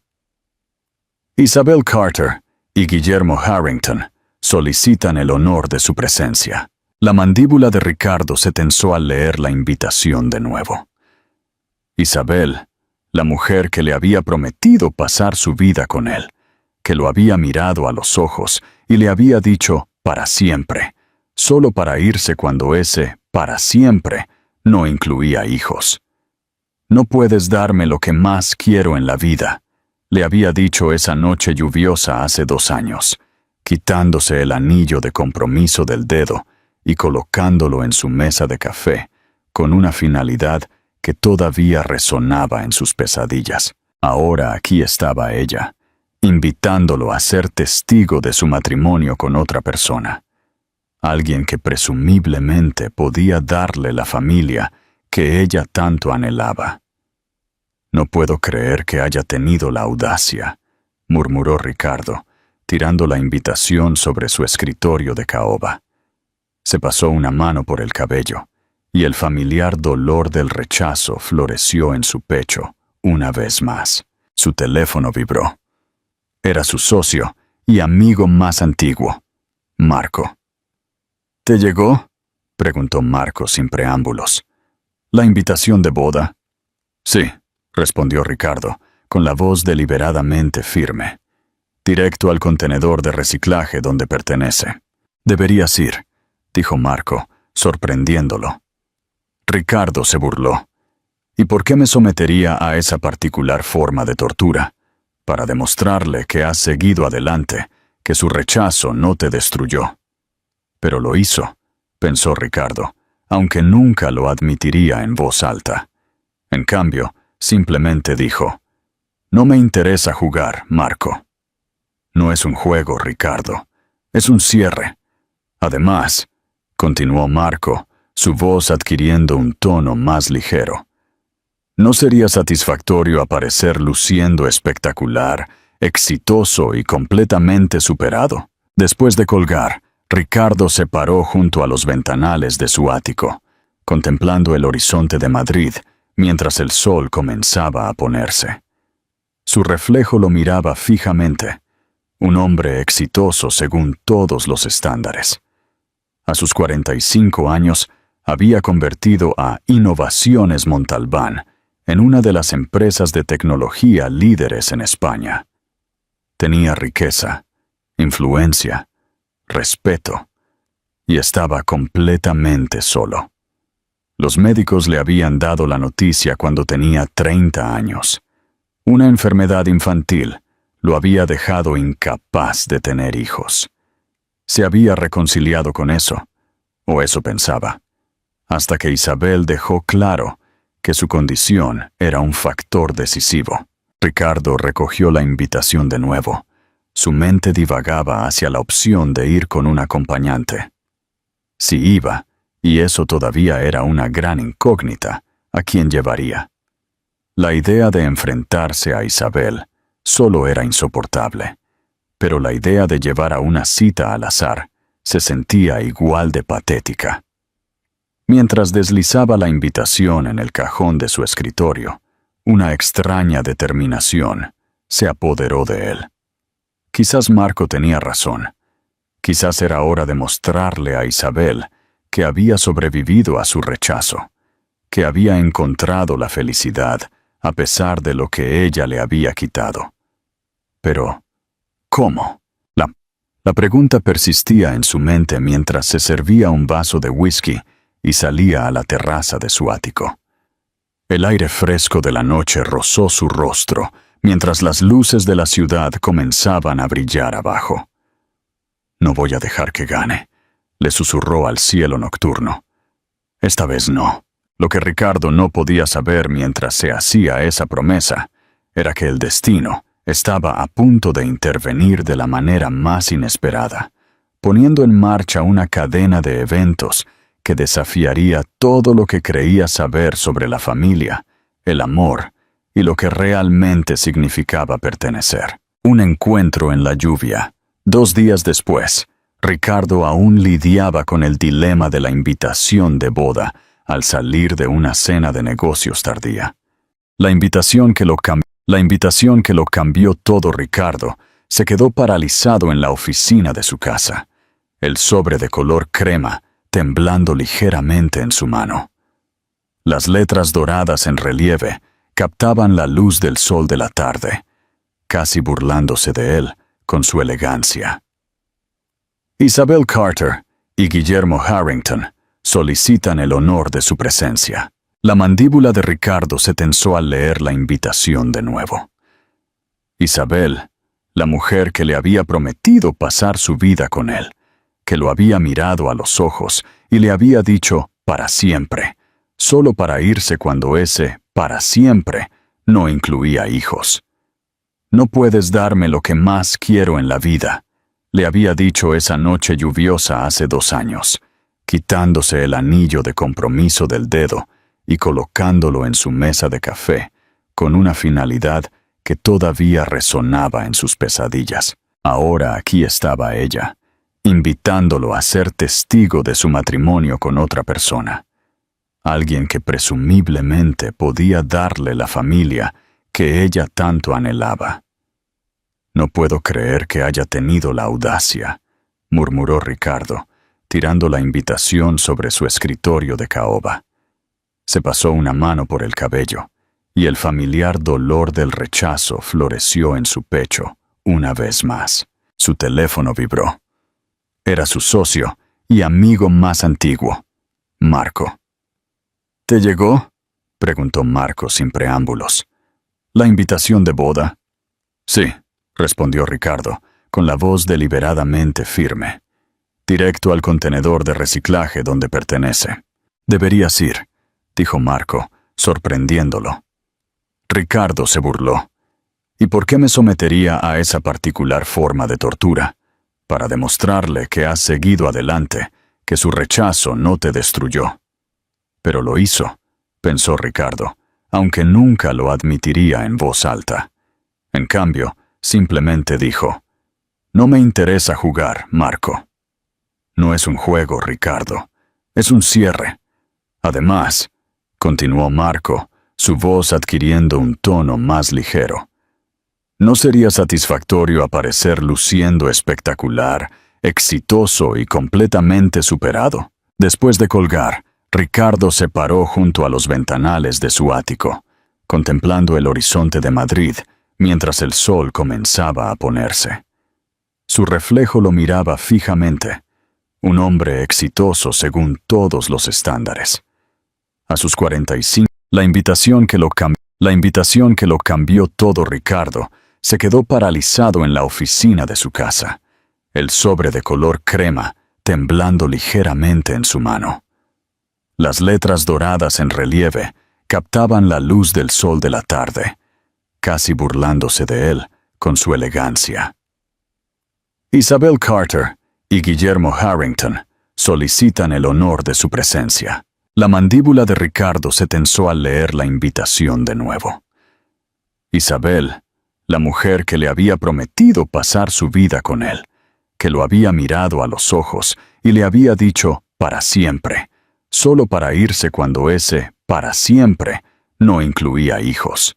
Isabel Carter y Guillermo Harrington solicitan el honor de su presencia. La mandíbula de Ricardo se tensó al leer la invitación de nuevo. Isabel, la mujer que le había prometido pasar su vida con él, que lo había mirado a los ojos y le había dicho «para siempre», solo para irse cuando ese «para siempre» no incluía hijos. «No puedes darme lo que más quiero en la vida», le había dicho esa noche lluviosa hace 2 años, quitándose el anillo de compromiso del dedo y colocándolo en su mesa de café, con una finalidad que todavía resonaba en sus pesadillas. Ahora aquí estaba ella, invitándolo a ser testigo de su matrimonio con otra persona. Alguien que presumiblemente podía darle la familia que ella tanto anhelaba. «No puedo creer que haya tenido la audacia», murmuró Ricardo, tirando la invitación sobre su escritorio de caoba. Se pasó una mano por el cabello, y el familiar dolor del rechazo floreció en su pecho una vez más. Su teléfono vibró. Era su socio y amigo más antiguo, Marco. «¿Te llegó?», preguntó Marco sin preámbulos. «¿La invitación de boda?» «Sí», respondió Ricardo, con la voz deliberadamente firme. «Directo al contenedor de reciclaje donde pertenece». «Deberías ir», dijo Marco, sorprendiéndolo. Ricardo se burló. «¿Y por qué me sometería a esa particular forma de tortura? Para demostrarle que has seguido adelante, que su rechazo no te destruyó». «Pero lo hizo», pensó Ricardo, aunque nunca lo admitiría en voz alta. En cambio, simplemente dijo: «No me interesa jugar, Marco». No es un juego, Ricardo. Es un cierre. Además, continuó Marco, su voz adquiriendo un tono más ligero. ¿No sería satisfactorio aparecer luciendo espectacular, exitoso y completamente superado? Después de colgar, Ricardo se paró junto a los ventanales de su ático, contemplando el horizonte de Madrid mientras el sol comenzaba a ponerse. Su reflejo lo miraba fijamente, un hombre exitoso según todos los estándares. A sus 45 años, había convertido a Innovaciones Montalbán en una de las empresas de tecnología líderes en España. Tenía riqueza, influencia, respeto, y estaba completamente solo. Los médicos le habían dado la noticia cuando tenía 30 años. Una enfermedad infantil lo había dejado incapaz de tener hijos. Se había reconciliado con eso, o eso pensaba, hasta que Isabel dejó claro que su condición era un factor decisivo. Ricardo recogió la invitación de nuevo. Su mente divagaba hacia la opción de ir con un acompañante. Si iba, y eso todavía era una gran incógnita, ¿a quién llevaría? La idea de enfrentarse a Isabel solo era insoportable, pero la idea de llevar a una cita al azar se sentía igual de patética. Mientras deslizaba la invitación en el cajón de su escritorio, una extraña determinación se apoderó de él. Quizás Marco tenía razón. Quizás era hora de mostrarle a Isabel que había sobrevivido a su rechazo, que había encontrado la felicidad a pesar de lo que ella le había quitado. Pero, ¿cómo? La pregunta persistía en su mente mientras se servía un vaso de whisky y salía a la terraza de su ático. El aire fresco de la noche rozó su rostro, mientras las luces de la ciudad comenzaban a brillar abajo. «No voy a dejar que gane», le susurró al cielo nocturno. Esta vez no. Lo que Ricardo no podía saber mientras se hacía esa promesa era que el destino estaba a punto de intervenir de la manera más inesperada, poniendo en marcha una cadena de eventos que desafiaría todo lo que creía saber sobre la familia, el amor y lo que realmente significaba pertenecer. Un encuentro en la lluvia. 2 días después, Ricardo aún lidiaba con el dilema de la invitación de boda al salir de una cena de negocios tardía. La invitación que lo cambió todo. Ricardo se quedó paralizado en la oficina de su casa, el sobre de color crema temblando ligeramente en su mano. Las letras doradas en relieve captaban la luz del sol de la tarde, casi burlándose de él con su elegancia. Isabel Carter y Guillermo Harrington solicitan el honor de su presencia. La mandíbula de Ricardo se tensó al leer la invitación de nuevo. Isabel, la mujer que le había prometido pasar su vida con él, que lo había mirado a los ojos y le había dicho «para siempre», solo para irse cuando ese «para siempre» no incluía hijos. «No puedes darme lo que más quiero en la vida», le había dicho esa noche lluviosa hace 2 años, quitándose el anillo de compromiso del dedo y colocándolo en su mesa de café, con una finalidad que todavía resonaba en sus pesadillas. Ahora aquí estaba ella, invitándolo a ser testigo de su matrimonio con otra persona. Alguien que presumiblemente podía darle la familia que ella tanto anhelaba. «No puedo creer que haya tenido la audacia», murmuró Ricardo, tirando la invitación sobre su escritorio de caoba. Se pasó una mano por el cabello, y el familiar dolor del rechazo floreció en su pecho una vez más. Su teléfono vibró. Era su socio y amigo más antiguo, Marco. «¿Te llegó?», preguntó Marco sin preámbulos. «¿La invitación de boda?» «Sí», respondió Ricardo, con la voz deliberadamente firme. «Directo al contenedor de reciclaje donde pertenece». «Deberías ir», dijo Marco, sorprendiéndolo. Ricardo se burló. ¿Y por qué me sometería a esa particular forma de tortura? Para demostrarle que has seguido adelante, que su rechazo no te destruyó. Pero lo hizo, pensó Ricardo, aunque nunca lo admitiría en voz alta. En cambio, simplemente dijo: «No me interesa jugar, Marco». No es un juego, Ricardo. Es un cierre. Además, continuó Marco, su voz adquiriendo un tono más ligero, ¿no sería satisfactorio aparecer luciendo espectacular, exitoso y completamente superado? Después de colgar, Ricardo se paró junto a los ventanales de su ático, contemplando el horizonte de Madrid mientras el sol comenzaba a ponerse. Su reflejo lo miraba fijamente, un hombre exitoso según todos los estándares. A sus 45, la invitación que lo cambió todo Ricardo se quedó paralizado en la oficina de su casa, el sobre de color crema temblando ligeramente en su mano. Las letras doradas en relieve captaban la luz del sol de la tarde, casi burlándose de él con su elegancia. Isabel Carter y Guillermo Harrington solicitan el honor de su presencia. La mandíbula de Ricardo se tensó al leer la invitación de nuevo. Isabel, la mujer que le había prometido pasar su vida con él, que lo había mirado a los ojos y le había dicho «para siempre», solo para irse cuando ese «para siempre» no incluía hijos.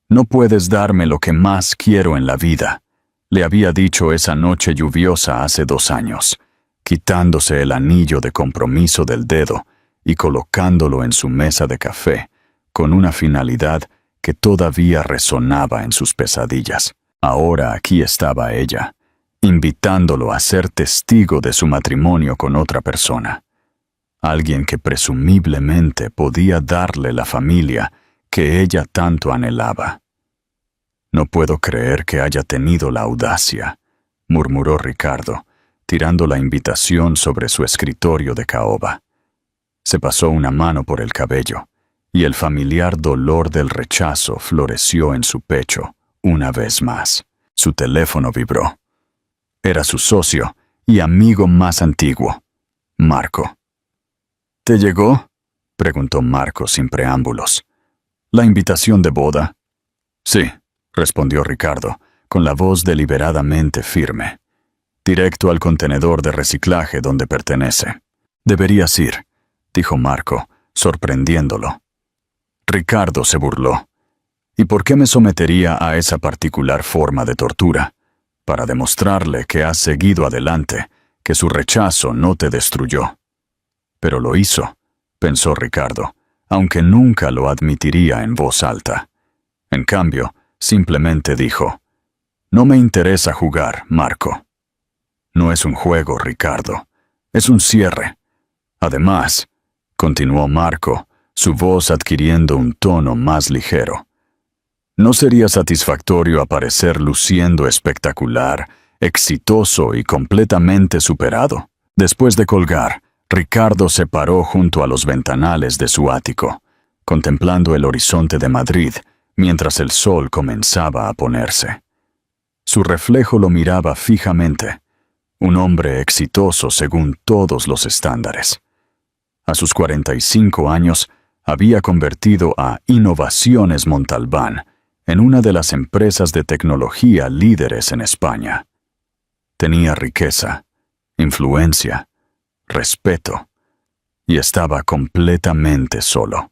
«No puedes darme lo que más quiero en la vida», le había dicho esa noche lluviosa hace 2 años, quitándose el anillo de compromiso del dedo y colocándolo en su mesa de café, con una finalidad que todavía resonaba en sus pesadillas. Ahora aquí estaba ella, invitándolo a ser testigo de su matrimonio con otra persona. Alguien que presumiblemente podía darle la familia que ella tanto anhelaba. «No puedo creer que haya tenido la audacia», murmuró Ricardo, tirando la invitación sobre su escritorio de caoba. Se pasó una mano por el cabello, y el familiar dolor del rechazo floreció en su pecho una vez más. Su teléfono vibró. Era su socio y amigo más antiguo, Marco. «¿Te llegó?», preguntó Marco sin preámbulos. «¿La invitación de boda?» «Sí», respondió Ricardo, con la voz deliberadamente firme. «Directo al contenedor de reciclaje donde pertenece». «Deberías ir», dijo Marco, sorprendiéndolo. Ricardo se burló. ¿Y por qué me sometería a esa particular forma de tortura? Para demostrarle que has seguido adelante, que su rechazo no te destruyó. Pero lo hizo, pensó Ricardo, aunque nunca lo admitiría en voz alta. En cambio, simplemente dijo: «No me interesa jugar, Marco». No es un juego, Ricardo. Es un cierre. Además, continuó Marco, su voz adquiriendo un tono más ligero, ¿no sería satisfactorio aparecer luciendo espectacular, exitoso y completamente superado? Después de colgar, Ricardo se paró junto a los ventanales de su ático, contemplando el horizonte de Madrid mientras el sol comenzaba a ponerse. Su reflejo lo miraba fijamente, un hombre exitoso según todos los estándares. A sus 45 años, había convertido a Innovaciones Montalbán en una de las empresas de tecnología líderes en España. Tenía riqueza, influencia, respeto, y estaba completamente solo.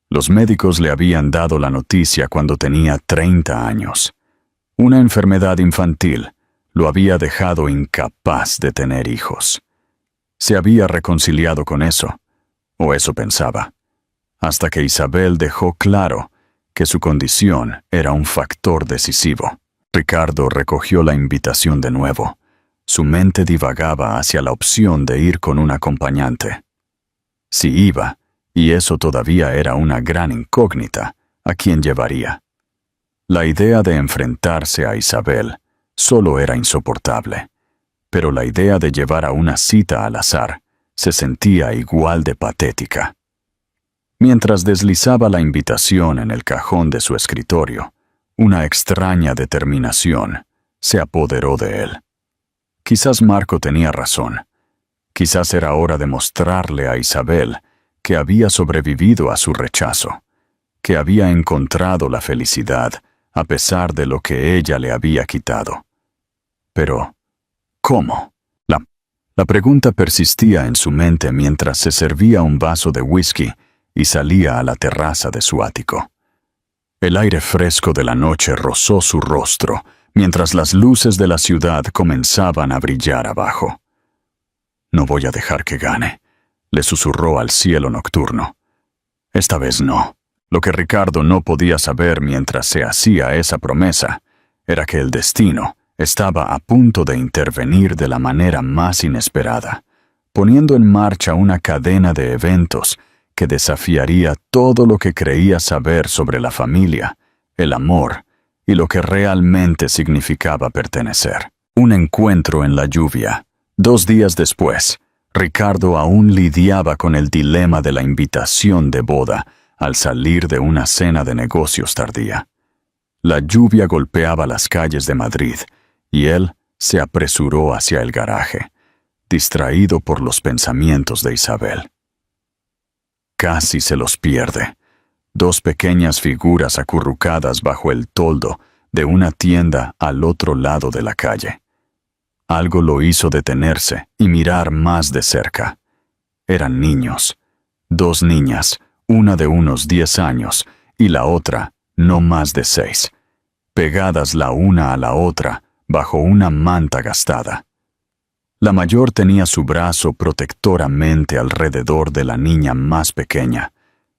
Los médicos le habían dado la noticia cuando tenía 30 años. Una enfermedad infantil lo había dejado incapaz de tener hijos. Se había reconciliado con eso, o eso pensaba, hasta que Isabel dejó claro que su condición era un factor decisivo. Ricardo recogió la invitación de nuevo. Su mente divagaba hacia la opción de ir con un acompañante. Si iba, y eso todavía era una gran incógnita, ¿a quién llevaría? La idea de enfrentarse a Isabel solo era insoportable, pero la idea de llevar a una cita al azar se sentía igual de patética. Mientras deslizaba la invitación en el cajón de su escritorio, Una extraña determinación se apoderó de él. Quizás Marco tenía razón. Quizás era hora de mostrarle a Isabel que había sobrevivido a su rechazo, que había encontrado la felicidad a pesar de lo que ella le había quitado. Pero, ¿cómo? La pregunta persistía en su mente mientras se servía un vaso de whisky y salía a la terraza de su ático. El aire fresco de la noche rozó su rostro mientras las luces de la ciudad comenzaban a brillar abajo. «No voy a dejar que gane», le susurró al cielo nocturno. Esta vez no. Lo que Ricardo no podía saber mientras se hacía esa promesa era que el destino estaba a punto de intervenir de la manera más inesperada, poniendo en marcha una cadena de eventos que desafiaría todo lo que creía saber sobre la familia, el amor y lo que realmente significaba pertenecer. Un encuentro en la lluvia. 2 días después, Ricardo aún lidiaba con el dilema de la invitación de boda al salir de una cena de negocios tardía. La lluvia golpeaba las calles de Madrid y él se apresuró hacia el garaje, distraído por los pensamientos de Isabel. Casi se los pierde. 2 pequeñas figuras acurrucadas bajo el toldo de una tienda al otro lado de la calle. Algo lo hizo detenerse y mirar más de cerca. Eran niños. 2 niñas, una de unos 10 años y la otra no más de 6, pegadas la una a la otra bajo una manta gastada. La mayor tenía su brazo protectoramente alrededor de la niña más pequeña,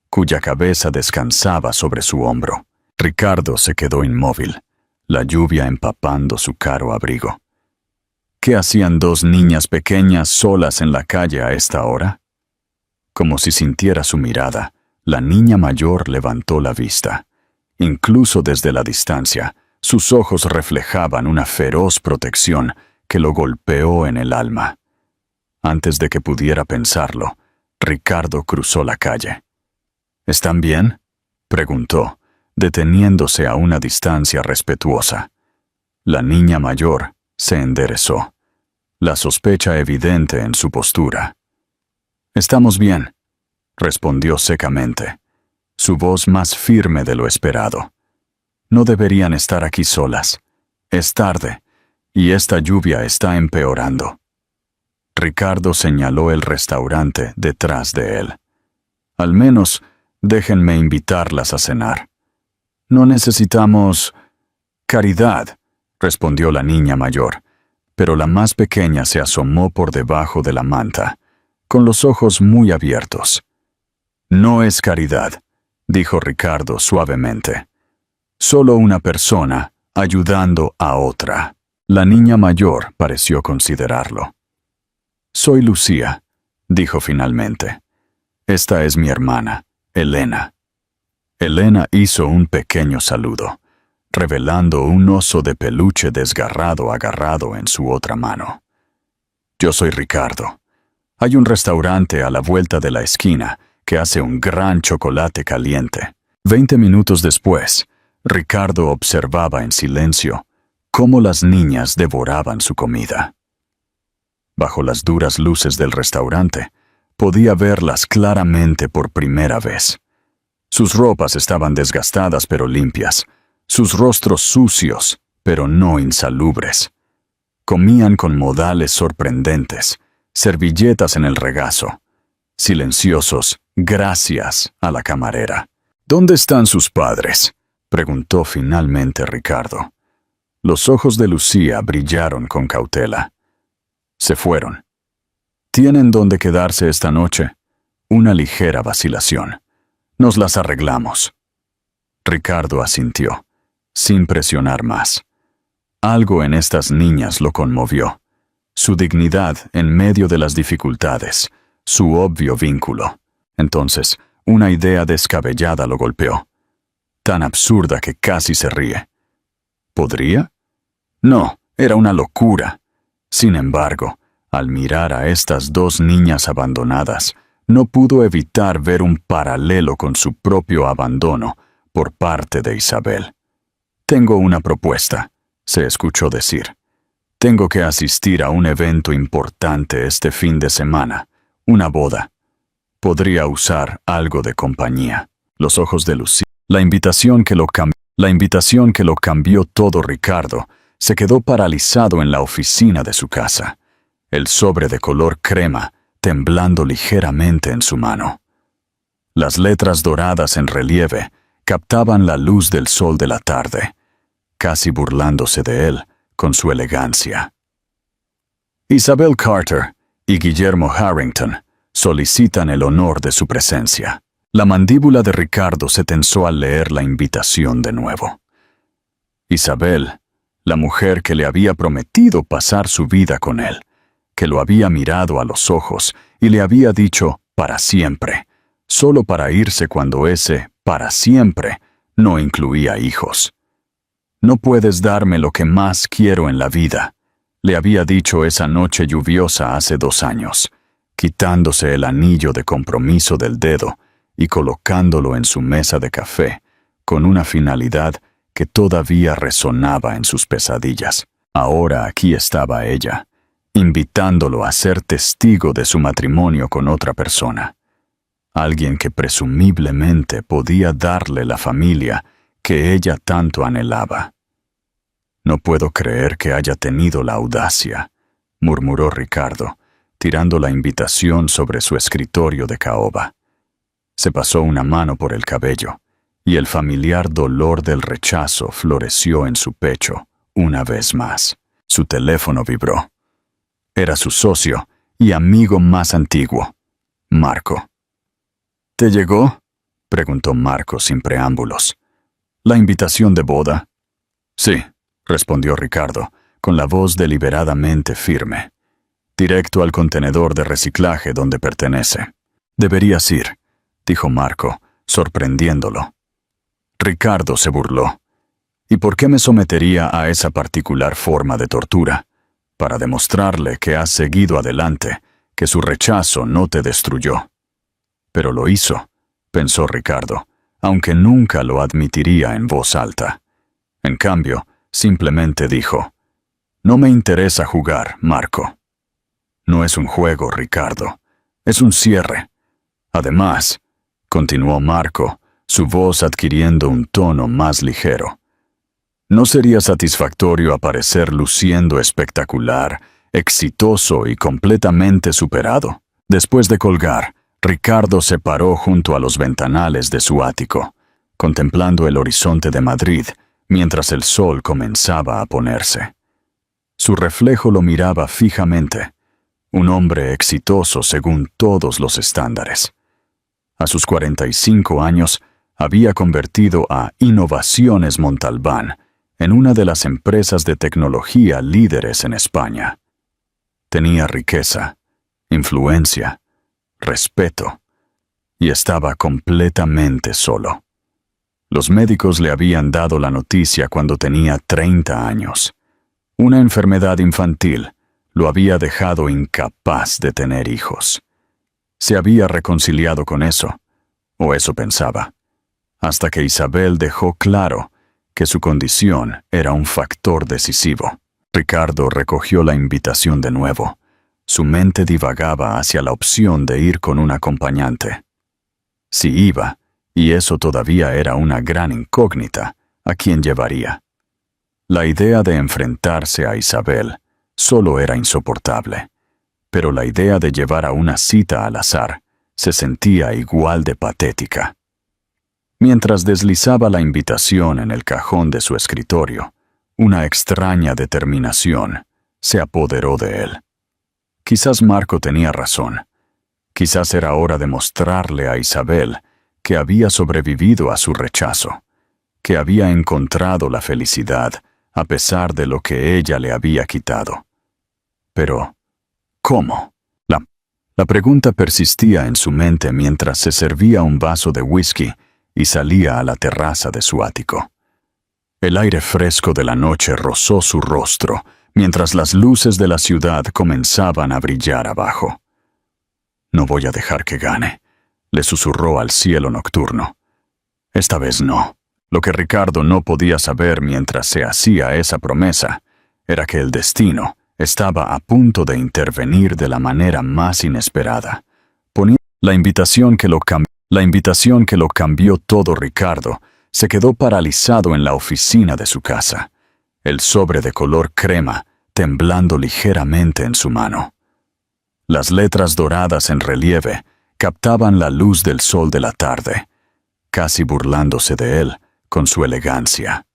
cuya cabeza descansaba sobre su hombro. Ricardo se quedó inmóvil, la lluvia empapando su caro abrigo. ¿Qué hacían 2 niñas pequeñas solas en la calle a esta hora? Como si sintiera su mirada, la niña mayor levantó la vista. Incluso desde la distancia, sus ojos reflejaban una feroz protección que lo golpeó en el alma. Antes de que pudiera pensarlo, Ricardo cruzó la calle. ¿Están bien?, preguntó, deteniéndose a una distancia respetuosa. La niña mayor se enderezó, la sospecha evidente en su postura. «Estamos bien», respondió secamente, su voz más firme de lo esperado. «No deberían estar aquí solas. Es tarde, y esta lluvia está empeorando». Ricardo señaló el restaurante detrás de él. «Al menos, déjenme invitarlas a cenar». «No necesitamos caridad», respondió la niña mayor, pero la más pequeña se asomó por debajo de la manta, con los ojos muy abiertos. «No es caridad», dijo Ricardo suavemente. «Solo una persona ayudando a otra». La niña mayor pareció considerarlo. «Soy Lucía», dijo finalmente. «Esta es mi hermana, Elena». Elena hizo un pequeño saludo, revelando un oso de peluche desgarrado agarrado en su otra mano. «Yo soy Ricardo. Hay un restaurante a la vuelta de la esquina que hace un gran chocolate caliente». 20 minutos después, Ricardo observaba en silencio cómo las niñas devoraban su comida. Bajo las duras luces del restaurante, podía verlas claramente por primera vez. Sus ropas estaban desgastadas pero limpias, sus rostros sucios pero no insalubres. Comían con modales sorprendentes, servilletas en el regazo, silenciosos gracias a la camarera. «¿Dónde están sus padres?», preguntó finalmente Ricardo. Los ojos de Lucía brillaron con cautela. «Se fueron». «¿Tienen dónde quedarse esta noche?». Una ligera vacilación. «Nos las arreglamos». Ricardo asintió, sin presionar más. Algo en estas niñas lo conmovió. Su dignidad en medio de las dificultades, su obvio vínculo. Entonces, una idea descabellada lo golpeó, tan absurda que casi se ríe. ¿Podría? No, era una locura. Sin embargo, al mirar a estas 2 niñas abandonadas, no pudo evitar ver un paralelo con su propio abandono por parte de Isabel. Tengo una propuesta, se escuchó decir. Tengo que asistir a un evento importante este fin de semana, una boda. Podría usar algo de compañía. Los ojos de Lucía. La invitación que lo cambió todo Ricardo se quedó paralizado en la oficina de su casa. El sobre de color crema temblando ligeramente en su mano. Las letras doradas en relieve captaban la luz del sol de la tarde, casi burlándose de él con su elegancia. Isabel Carter y Guillermo Harrington solicitan el honor de su presencia. La mandíbula de Ricardo se tensó al leer la invitación de nuevo. Isabel, la mujer que le había prometido pasar su vida con él, que lo había mirado a los ojos y le había dicho para siempre, solo para irse cuando ese para siempre no incluía hijos. No puedes darme lo que más quiero en la vida, le había dicho esa noche lluviosa hace 2 años, quitándose el anillo de compromiso del dedo y colocándolo en su mesa de café, con una finalidad que todavía resonaba en sus pesadillas. Ahora aquí estaba ella, invitándolo a ser testigo de su matrimonio con otra persona. Alguien que presumiblemente podía darle la familia que ella tanto anhelaba. No puedo creer que haya tenido la audacia, murmuró Ricardo, tirando la invitación sobre su escritorio de caoba. Se pasó una mano por el cabello, y el familiar dolor del rechazo floreció en su pecho una vez más. Su teléfono vibró. Era su socio y amigo más antiguo, Marco. ¿Te llegó?, preguntó Marco sin preámbulos. ¿La invitación de boda? Sí, respondió Ricardo, con la voz deliberadamente firme. Directo al contenedor de reciclaje donde pertenece. Deberías ir, dijo Marco, sorprendiéndolo. Ricardo se burló. ¿Y por qué me sometería a esa particular forma de tortura? Para demostrarle que has seguido adelante, que su rechazo no te destruyó. Pero lo hizo, pensó Ricardo, aunque nunca lo admitiría en voz alta. En cambio, simplemente dijo, «No me interesa jugar, Marco». No es un juego, Ricardo, es un cierre. Además, continuó Marco, su voz adquiriendo un tono más ligero, ¿no sería satisfactorio aparecer luciendo espectacular, exitoso y completamente superado? Después de colgar, Ricardo se paró junto a los ventanales de su ático, contemplando el horizonte de Madrid mientras el sol comenzaba a ponerse. Su reflejo lo miraba fijamente, un hombre exitoso según todos los estándares. A sus 45 años, había convertido a Innovaciones Montalbán en una de las empresas de tecnología líderes en España. Tenía riqueza, influencia, respeto, y estaba completamente solo. Los médicos le habían dado la noticia cuando tenía 30 años. Una enfermedad infantil lo había dejado incapaz de tener hijos. Se había reconciliado con eso, o eso pensaba, hasta que Isabel dejó claro que su condición era un factor decisivo. Ricardo recogió la invitación de nuevo. Su mente divagaba hacia la opción de ir con un acompañante. Si iba, y eso todavía era una gran incógnita, ¿a quién llevaría? La idea de enfrentarse a Isabel solo era insoportable, pero la idea de llevar a una cita al azar se sentía igual de patética. Mientras deslizaba la invitación en el cajón de su escritorio, una extraña determinación se apoderó de él. Quizás Marco tenía razón. Quizás era hora de mostrarle a Isabel que había sobrevivido a su rechazo, que había encontrado la felicidad a pesar de lo que ella le había quitado. Pero, ¿cómo? La pregunta persistía en su mente mientras se servía un vaso de whisky y salía a la terraza de su ático. El aire fresco de la noche rozó su rostro mientras las luces de la ciudad comenzaban a brillar abajo. «No voy a dejar que gane», le susurró al cielo nocturno. «Esta vez no». Lo que Ricardo no podía saber mientras se hacía esa promesa era que el destino estaba a punto de intervenir de la manera más inesperada. La invitación que lo cambió todo. Ricardo se quedó paralizado en la oficina de su casa, el sobre de color crema temblando ligeramente en su mano. Las letras doradas en relieve captaban la luz del sol de la tarde, casi burlándose de él con su elegancia.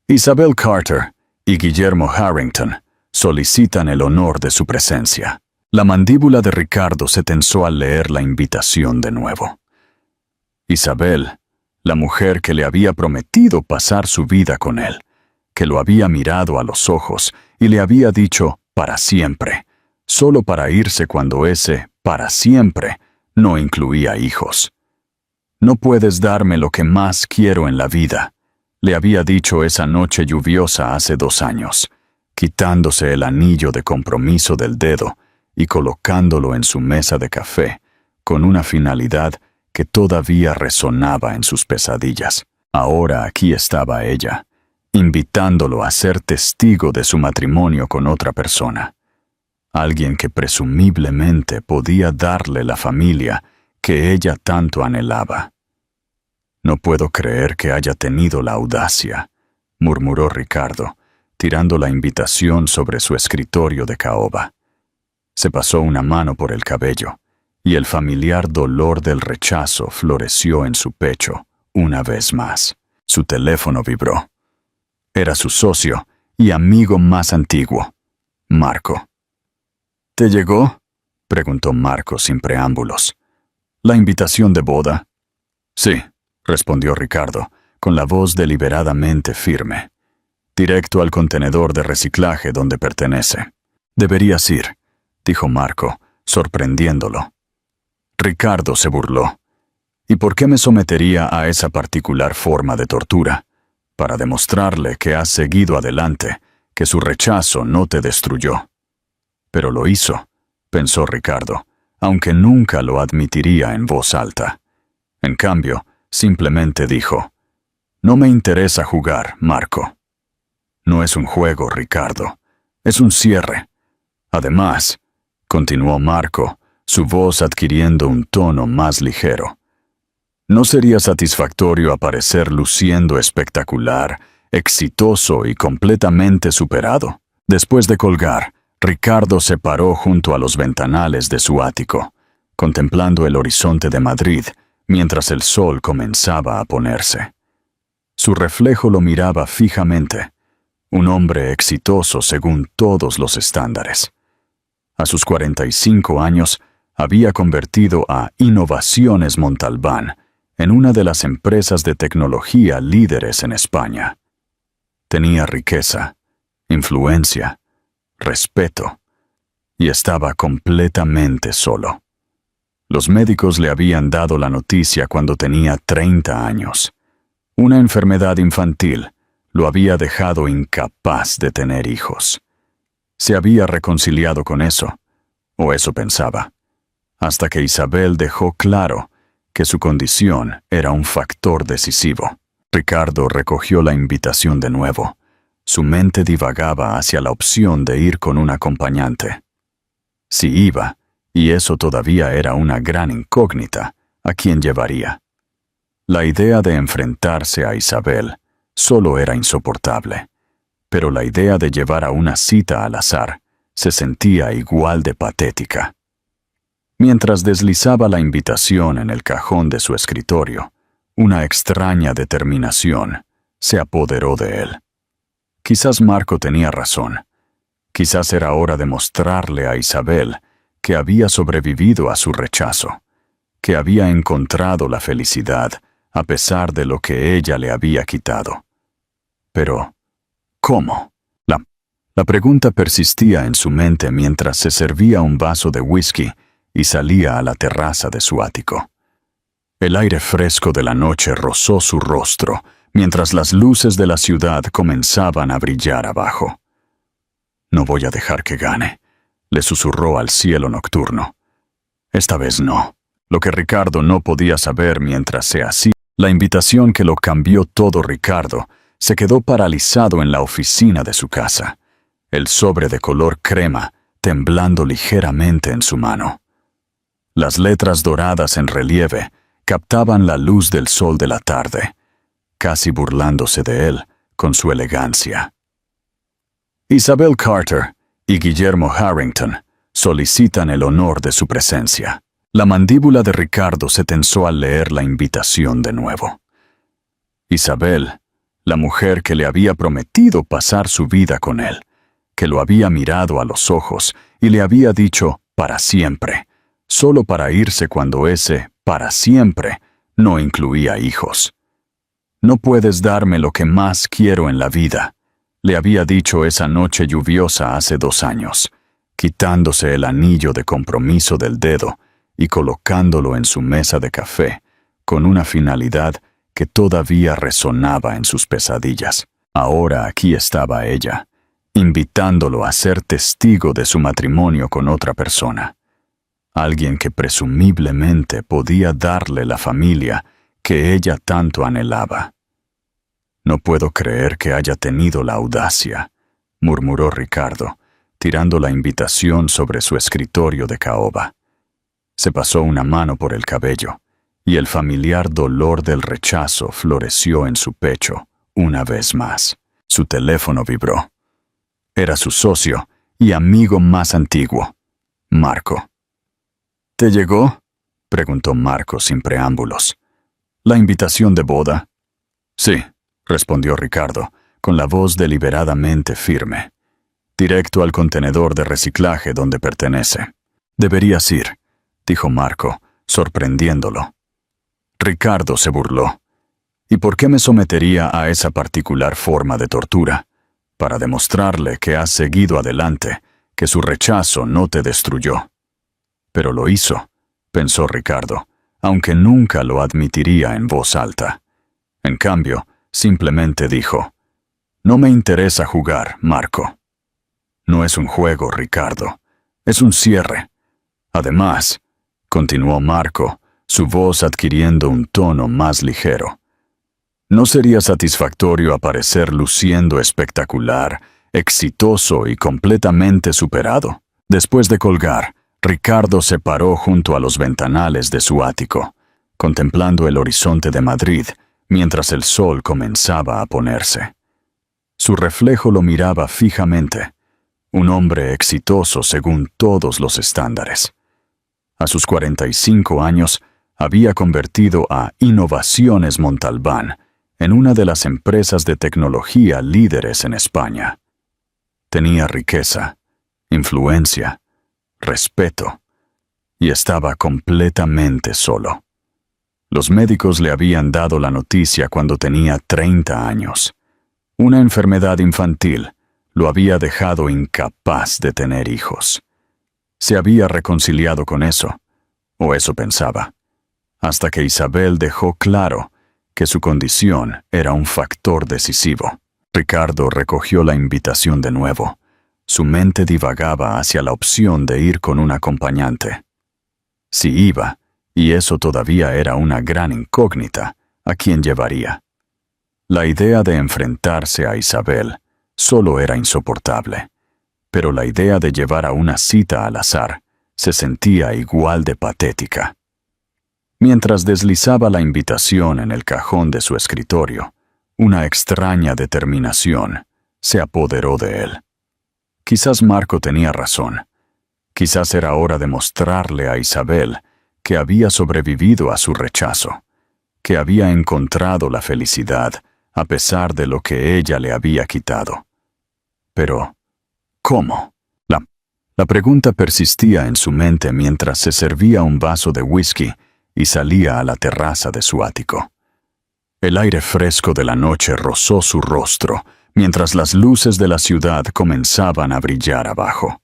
Isabel Carter y Guillermo Harrington solicitan el honor de su presencia. La mandíbula de Ricardo se tensó al leer la invitación de nuevo. Isabel, la mujer que le había prometido pasar su vida con él, que lo había mirado a los ojos y le había dicho para siempre, solo para irse cuando ese para siempre no incluía hijos. No puedes darme lo que más quiero en la vida, le había dicho esa noche lluviosa hace 2 años, quitándose el anillo de compromiso del dedo y colocándolo en su mesa de café, con una finalidad que todavía resonaba en sus pesadillas. Ahora aquí estaba ella, invitándolo a ser testigo de su matrimonio con otra persona. Alguien que presumiblemente podía darle la familia que ella tanto anhelaba. No puedo creer que haya tenido la audacia, murmuró Ricardo, tirando la invitación sobre su escritorio de caoba. Se pasó una mano por el cabello, y el familiar dolor del rechazo floreció en su pecho una vez más. Su teléfono vibró. Era su socio y amigo más antiguo, Marco. ¿Te llegó?, preguntó Marco sin preámbulos. ¿La invitación de boda? Sí, respondió Ricardo, con la voz deliberadamente firme. Directo al contenedor de reciclaje donde pertenece. Deberías ir, dijo Marco, sorprendiéndolo. Ricardo se burló. ¿Y por qué me sometería a esa particular forma de tortura? Para demostrarle que has seguido adelante, que su rechazo no te destruyó. Pero lo hizo, pensó Ricardo, aunque nunca lo admitiría en voz alta. En cambio, simplemente dijo, «No me interesa jugar, Marco». No es un juego, Ricardo. Es un cierre. Además, continuó Marco, su voz adquiriendo un tono más ligero. ¿No sería satisfactorio aparecer luciendo espectacular, exitoso y completamente superado? Después de colgar, Ricardo se paró junto a los ventanales de su ático, contemplando el horizonte de Madrid mientras el sol comenzaba a ponerse. Su reflejo lo miraba fijamente, un hombre exitoso según todos los estándares. A sus 45 años, había convertido a Innovaciones Montalbán en una de las empresas de tecnología líderes en España. Tenía riqueza, influencia, respeto, y estaba completamente solo. Los médicos le habían dado la noticia cuando tenía 30 años. Una enfermedad infantil lo había dejado incapaz de tener hijos. Se había reconciliado con eso, o eso pensaba, hasta que Isabel dejó claro que su condición era un factor decisivo. Ricardo recogió la invitación de nuevo. Su mente divagaba hacia la opción de ir con un acompañante. Si iba, y eso todavía era una gran incógnita, ¿a quién llevaría? La idea de enfrentarse a Isabel solo era insoportable, pero la idea de llevar a una cita al azar se sentía igual de patética. Mientras deslizaba la invitación en el cajón de su escritorio, una extraña determinación se apoderó de él. Quizás Marco tenía razón. Quizás era hora de mostrarle a Isabel que había sobrevivido a su rechazo, que había encontrado la felicidad a pesar de lo que ella le había quitado. Pero, ¿cómo? La pregunta persistía en su mente mientras se servía un vaso de whisky y salía a la terraza de su ático. El aire fresco de la noche rozó su rostro mientras las luces de la ciudad comenzaban a brillar abajo. «No voy a dejar que gane», le susurró al cielo nocturno. Esta vez no. Lo que Ricardo no podía saber mientras se hacía La invitación que lo cambió todo, Ricardo, se quedó paralizado en la oficina de su casa, el sobre de color crema temblando ligeramente en su mano. Las letras doradas en relieve captaban la luz del sol de la tarde, casi burlándose de él con su elegancia. Isabel Carter y Guillermo Harrington solicitan el honor de su presencia. La mandíbula de Ricardo se tensó al leer la invitación de nuevo. Isabel, la mujer que le había prometido pasar su vida con él, que lo había mirado a los ojos y le había dicho para siempre, solo para irse cuando ese para siempre no incluía hijos. No puedes darme lo que más quiero en la vida, le había dicho esa noche lluviosa hace 2 años, quitándose el anillo de compromiso del dedo y colocándolo en su mesa de café, con una finalidad que todavía resonaba en sus pesadillas. Ahora aquí estaba ella, invitándolo a ser testigo de su matrimonio con otra persona. Alguien que presumiblemente podía darle la familia que ella tanto anhelaba. No puedo creer que haya tenido la audacia, murmuró Ricardo, tirando la invitación sobre su escritorio de caoba. Se pasó una mano por el cabello, y el familiar dolor del rechazo floreció en su pecho una vez más. Su teléfono vibró. Era su socio y amigo más antiguo, Marco. ¿Te llegó?, preguntó Marco sin preámbulos. ¿La invitación de boda? Sí, respondió Ricardo, con la voz deliberadamente firme. Directo al contenedor de reciclaje donde pertenece. Deberías ir, dijo Marco, sorprendiéndolo. Ricardo se burló. ¿Y por qué me sometería a esa particular forma de tortura? Para demostrarle que has seguido adelante, que su rechazo no te destruyó. Pero lo hizo, pensó Ricardo, aunque nunca lo admitiría en voz alta. En cambio, simplemente dijo, «No me interesa jugar, Marco». No es un juego, Ricardo. Es un cierre. Además, continuó Marco, su voz adquiriendo un tono más ligero. ¿No sería satisfactorio aparecer luciendo espectacular, exitoso y completamente superado? Después de colgar, Ricardo se paró junto a los ventanales de su ático, contemplando el horizonte de Madrid mientras el sol comenzaba a ponerse. Su reflejo lo miraba fijamente, un hombre exitoso según todos los estándares. A sus 45 años, había convertido a Innovaciones Montalbán en una de las empresas de tecnología líderes en España. Tenía riqueza, influencia, respeto, y estaba completamente solo. Los médicos le habían dado la noticia cuando tenía 30 años. Una enfermedad infantil lo había dejado incapaz de tener hijos. Se había reconciliado con eso, o eso pensaba, hasta que Isabel dejó claro que su condición era un factor decisivo. Ricardo recogió la invitación de nuevo. Su mente divagaba hacia la opción de ir con un acompañante. Si iba, y eso todavía era una gran incógnita, ¿a quién llevaría? La idea de enfrentarse a Isabel solo era insoportable, pero la idea de llevar a una cita al azar se sentía igual de patética. Mientras deslizaba la invitación en el cajón de su escritorio, una extraña determinación se apoderó de él. Quizás Marco tenía razón. Quizás era hora de mostrarle a Isabel que había sobrevivido a su rechazo, que había encontrado la felicidad a pesar de lo que ella le había quitado. Pero, ¿cómo? La pregunta persistía en su mente mientras se servía un vaso de whisky y salía a la terraza de su ático. El aire fresco de la noche rozó su rostro mientras las luces de la ciudad comenzaban a brillar abajo.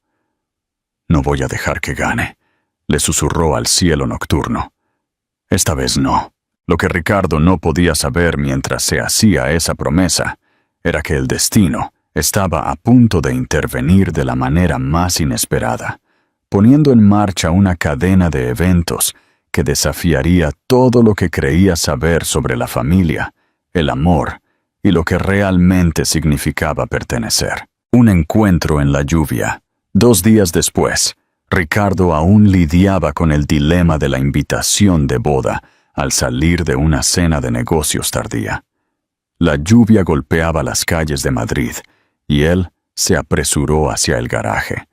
«No voy a dejar que gane», le susurró al cielo nocturno. Esta vez no. Lo que Ricardo no podía saber mientras se hacía esa promesa era que el destino estaba a punto de intervenir de la manera más inesperada, poniendo en marcha una cadena de eventos que desafiaría todo lo que creía saber sobre la familia, el amor y lo que realmente significaba pertenecer. Un encuentro en la lluvia. 2 días después, Ricardo aún lidiaba con el dilema de la invitación de boda al salir de una cena de negocios tardía. La lluvia golpeaba las calles de Madrid y él se apresuró hacia el garaje,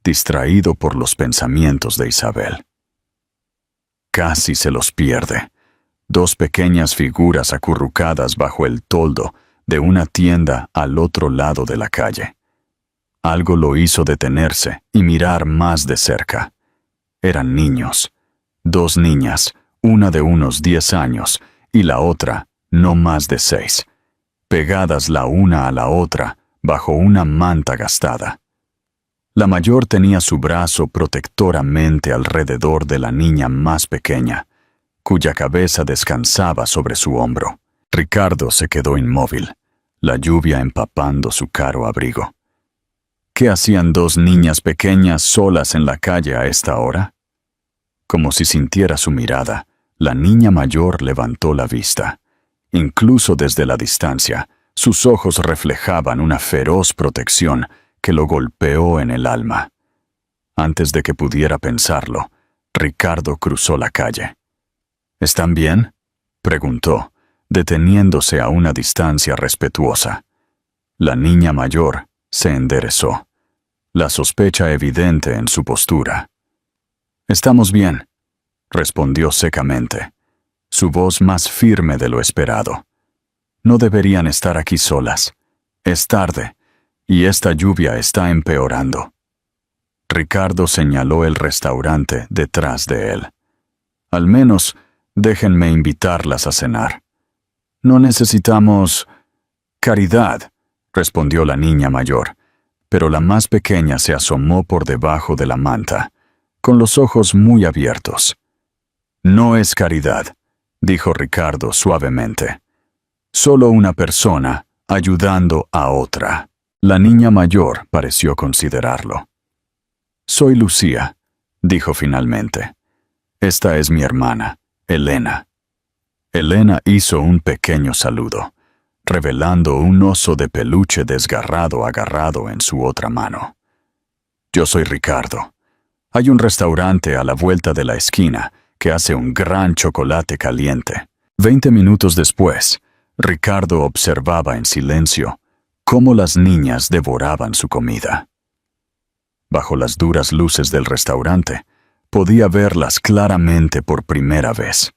distraído por los pensamientos de Isabel. Casi se los pierde. 2 pequeñas figuras acurrucadas bajo el toldo de una tienda al otro lado de la calle. Algo lo hizo detenerse y mirar más de cerca. Eran niños. 2 niñas, una de unos 10 años y la otra no más de 6, pegadas la una a la otra bajo una manta gastada. La mayor tenía su brazo protectoramente alrededor de la niña más pequeña, cuya cabeza descansaba sobre su hombro. Ricardo se quedó inmóvil, la lluvia empapando su caro abrigo. ¿Qué hacían 2 niñas pequeñas solas en la calle a esta hora? Como si sintiera su mirada, la niña mayor levantó la vista. Incluso desde la distancia, sus ojos reflejaban una feroz protección que lo golpeó en el alma. Antes de que pudiera pensarlo, Ricardo cruzó la calle. ¿Están bien?, preguntó, deteniéndose a una distancia respetuosa. La niña mayor se enderezó, la sospecha evidente en su postura. «Estamos bien», respondió secamente, su voz más firme de lo esperado. «No deberían estar aquí solas. Es tarde, y esta lluvia está empeorando». Ricardo señaló el restaurante detrás de él. «Al menos, déjenme invitarlas a cenar». «No necesitamos caridad», respondió la niña mayor, pero la más pequeña se asomó por debajo de la manta, con los ojos muy abiertos. «No es caridad», dijo Ricardo suavemente. «Solo una persona ayudando a otra». La niña mayor pareció considerarlo. «Soy Lucía», dijo finalmente. «Esta es mi hermana, Elena». Elena hizo un pequeño saludo, revelando un oso de peluche desgarrado agarrado en su otra mano. «Yo soy Ricardo. Hay un restaurante a la vuelta de la esquina que hace un gran chocolate caliente». 20 minutos después, Ricardo observaba en silencio cómo las niñas devoraban su comida. Bajo las duras luces del restaurante, podía verlas claramente por primera vez.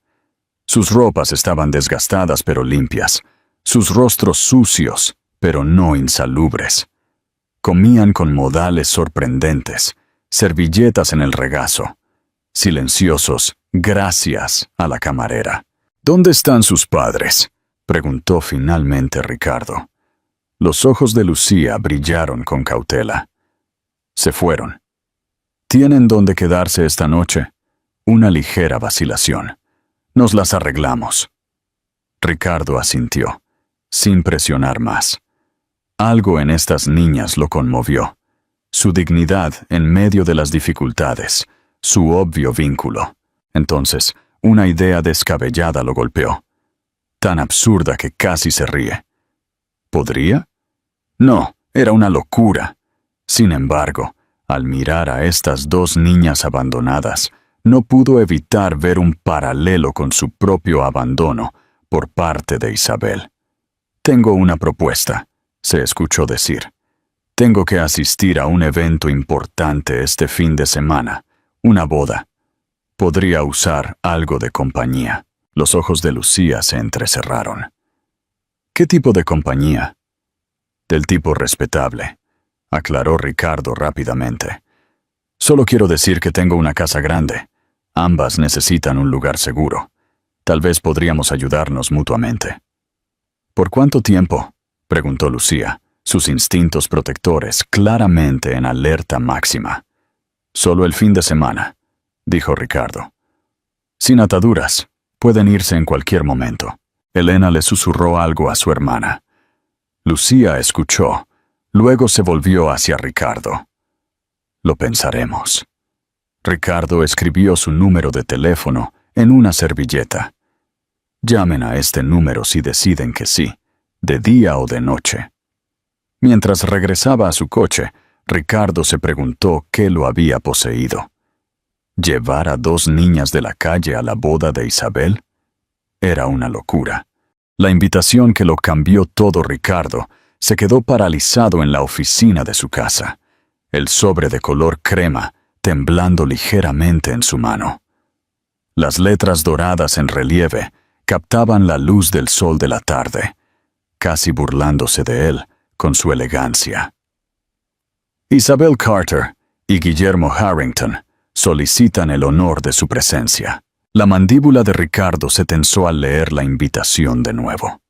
Sus ropas estaban desgastadas pero limpias, sus rostros sucios pero no insalubres. Comían con modales sorprendentes, servilletas en el regazo, silenciosos gracias a la camarera. «¿Dónde están sus padres?», preguntó finalmente Ricardo. Los ojos de Lucía brillaron con cautela. «Se fueron». «¿Tienen dónde quedarse esta noche?». Una ligera vacilación. «Nos las arreglamos». Ricardo asintió, sin presionar más. Algo en estas niñas lo conmovió. Su dignidad en medio de las dificultades, su obvio vínculo. Entonces, una idea descabellada lo golpeó, tan absurda que casi se ríe. ¿Podría? No, era una locura. Sin embargo, al mirar a estas 2 niñas abandonadas, no pudo evitar ver un paralelo con su propio abandono por parte de Isabel. «Tengo una propuesta», se escuchó decir. «Tengo que asistir a un evento importante este fin de semana, una boda. Podría usar algo de compañía». Los ojos de Lucía se entrecerraron. «¿Qué tipo de compañía?». «Del tipo respetable», aclaró Ricardo rápidamente. «Solo quiero decir que tengo una casa grande. Ambas necesitan un lugar seguro. Tal vez podríamos ayudarnos mutuamente». «¿Por cuánto tiempo?», preguntó Lucía, sus instintos protectores claramente en alerta máxima. «Solo el fin de semana», dijo Ricardo. «Sin ataduras, pueden irse en cualquier momento». Elena le susurró algo a su hermana. Lucía escuchó, luego se volvió hacia Ricardo. «Lo pensaremos». Ricardo escribió su número de teléfono en una servilleta. Llamen a este número si deciden que sí, de día o de noche. Mientras regresaba a su coche, Ricardo se preguntó qué lo había poseído. ¿Llevar a 2 niñas de la calle a la boda de Isabel? Era una locura. La invitación que lo cambió todo Ricardo se quedó paralizado en la oficina de su casa, el sobre de color crema temblando ligeramente en su mano. Las letras doradas en relieve captaban la luz del sol de la tarde, casi burlándose de él con su elegancia. Isabel Carter y Guillermo Harrington solicitan el honor de su presencia. La mandíbula de Ricardo se tensó al leer la invitación de nuevo.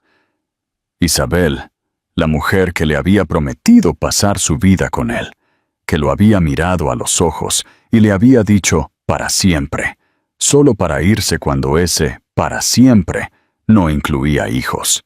Isabel, la mujer que le había prometido pasar su vida con él, que lo había mirado a los ojos y le había dicho para siempre, solo para irse cuando ese para siempre no incluía hijos.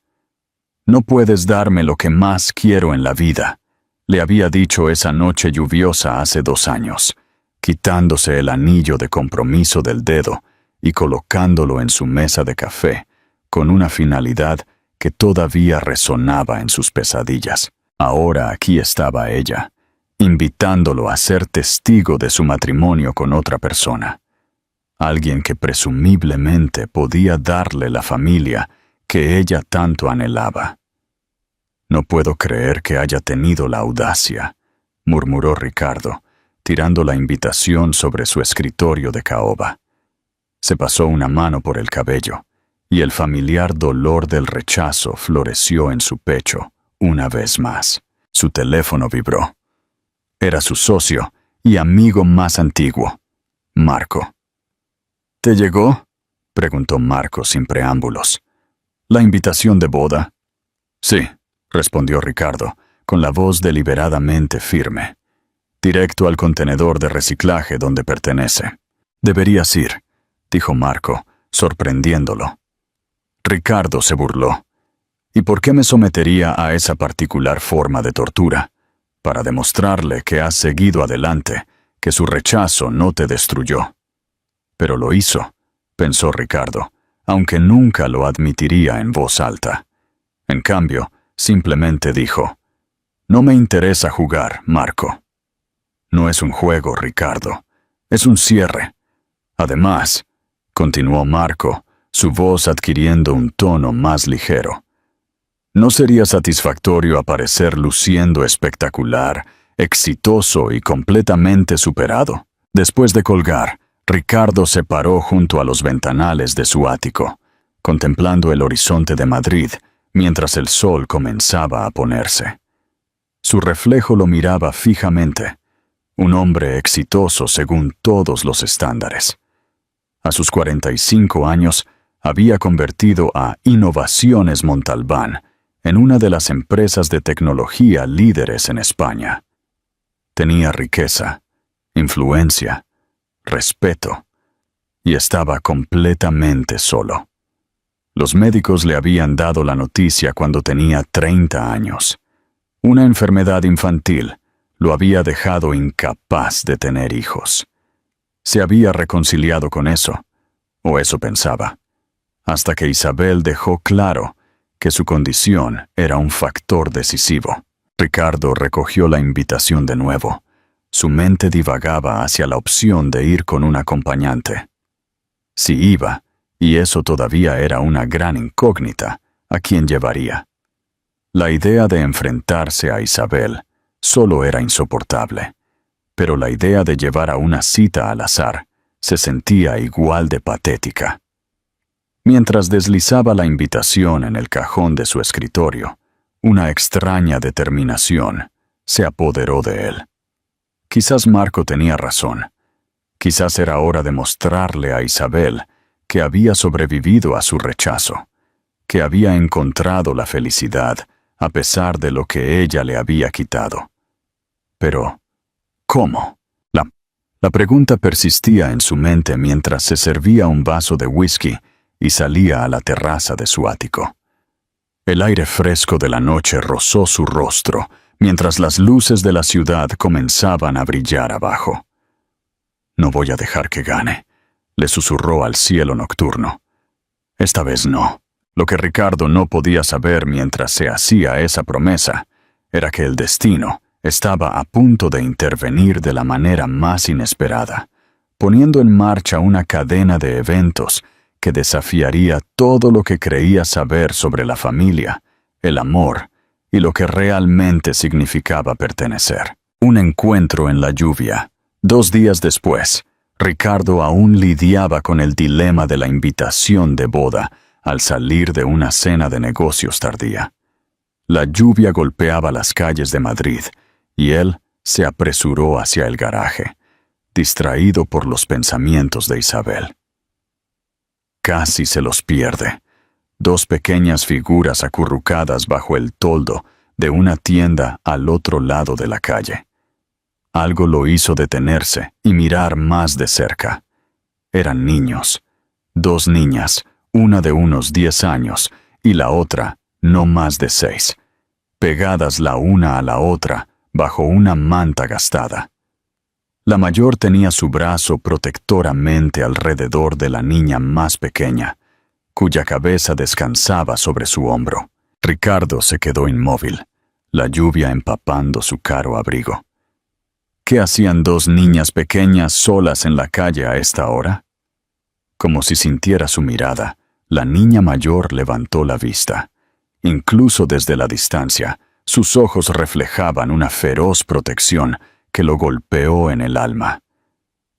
No puedes darme lo que más quiero en la vida, le había dicho esa noche lluviosa hace 2 años, quitándose el anillo de compromiso del dedo y colocándolo en su mesa de café, con una finalidad que todavía resonaba en sus pesadillas. Ahora aquí estaba ella, invitándolo a ser testigo de su matrimonio con otra persona. Alguien que presumiblemente podía darle la familia que ella tanto anhelaba. «No puedo creer que haya tenido la audacia», murmuró Ricardo, tirando la invitación sobre su escritorio de caoba. Se pasó una mano por el cabello, y el familiar dolor del rechazo floreció en su pecho una vez más. Su teléfono vibró. Era su socio y amigo más antiguo, Marco. «¿Te llegó?», preguntó Marco sin preámbulos. «¿La invitación de boda?» «Sí», respondió Ricardo, con la voz deliberadamente firme. «Directo al contenedor de reciclaje donde pertenece». «Deberías ir», dijo Marco, sorprendiéndolo. Ricardo se burló. «¿Y por qué me sometería a esa particular forma de tortura? Para demostrarle que has seguido adelante, que su rechazo no te destruyó». «Pero lo hizo», pensó Ricardo, aunque nunca lo admitiría en voz alta. En cambio, simplemente dijo: «No me interesa jugar, Marco». «No es un juego, Ricardo. Es un cierre. Además», continuó Marco, su voz adquiriendo un tono más ligero, «¿no sería satisfactorio aparecer luciendo espectacular, exitoso y completamente superado?» Después de colgar, Ricardo se paró junto a los ventanales de su ático, contemplando el horizonte de Madrid mientras el sol comenzaba a ponerse. Su reflejo lo miraba fijamente, un hombre exitoso según todos los estándares. A sus 45 años, había convertido a Innovaciones Montalbán en una de las empresas de tecnología líderes en España. Tenía riqueza, influencia, respeto, y estaba completamente solo. Los médicos le habían dado la noticia cuando tenía 30 años. Una enfermedad infantil lo había dejado incapaz de tener hijos. Se había reconciliado con eso, o eso pensaba, hasta que Isabel dejó claro que su condición era un factor decisivo. Ricardo recogió la invitación de nuevo. Su mente divagaba hacia la opción de ir con un acompañante. Si iba, y eso todavía era una gran incógnita, ¿a quién llevaría? La idea de enfrentarse a Isabel solo era insoportable, pero la idea de llevar a una cita al azar se sentía igual de patética. Mientras deslizaba la invitación en el cajón de su escritorio, una extraña determinación se apoderó de él. Quizás Marco tenía razón. Quizás era hora de mostrarle a Isabel que había sobrevivido a su rechazo, que había encontrado la felicidad a pesar de lo que ella le había quitado. Pero, ¿cómo? La pregunta persistía en su mente mientras se servía un vaso de whisky y salía a la terraza de su ático. El aire fresco de la noche rozó su rostro mientras las luces de la ciudad comenzaban a brillar abajo. «No voy a dejar que gane», le susurró al cielo nocturno. Esta vez no. Lo que Ricardo no podía saber mientras se hacía esa promesa era que el destino estaba a punto de intervenir de la manera más inesperada, poniendo en marcha una cadena de eventos que desafiaría todo lo que creía saber sobre la familia, el amor y lo que realmente significaba pertenecer. Un encuentro en la lluvia. 2 días después, Ricardo aún lidiaba con el dilema de la invitación de boda al salir de una cena de negocios tardía. La lluvia golpeaba las calles de Madrid y él se apresuró hacia el garaje, distraído por los pensamientos de Isabel. Casi se los pierde. 2 pequeñas figuras acurrucadas bajo el toldo de una tienda al otro lado de la calle. Algo lo hizo detenerse y mirar más de cerca. Eran niños. 2 niñas, una de unos 10 años y la otra no más de 6, pegadas la una a la otra bajo una manta gastada. La mayor tenía su brazo protectoramente alrededor de la niña más pequeña, cuya cabeza descansaba sobre su hombro. Ricardo se quedó inmóvil, la lluvia empapando su caro abrigo. ¿Qué hacían 2 niñas pequeñas solas en la calle a esta hora? Como si sintiera su mirada, la niña mayor levantó la vista. Incluso desde la distancia, sus ojos reflejaban una feroz protección que lo golpeó en el alma.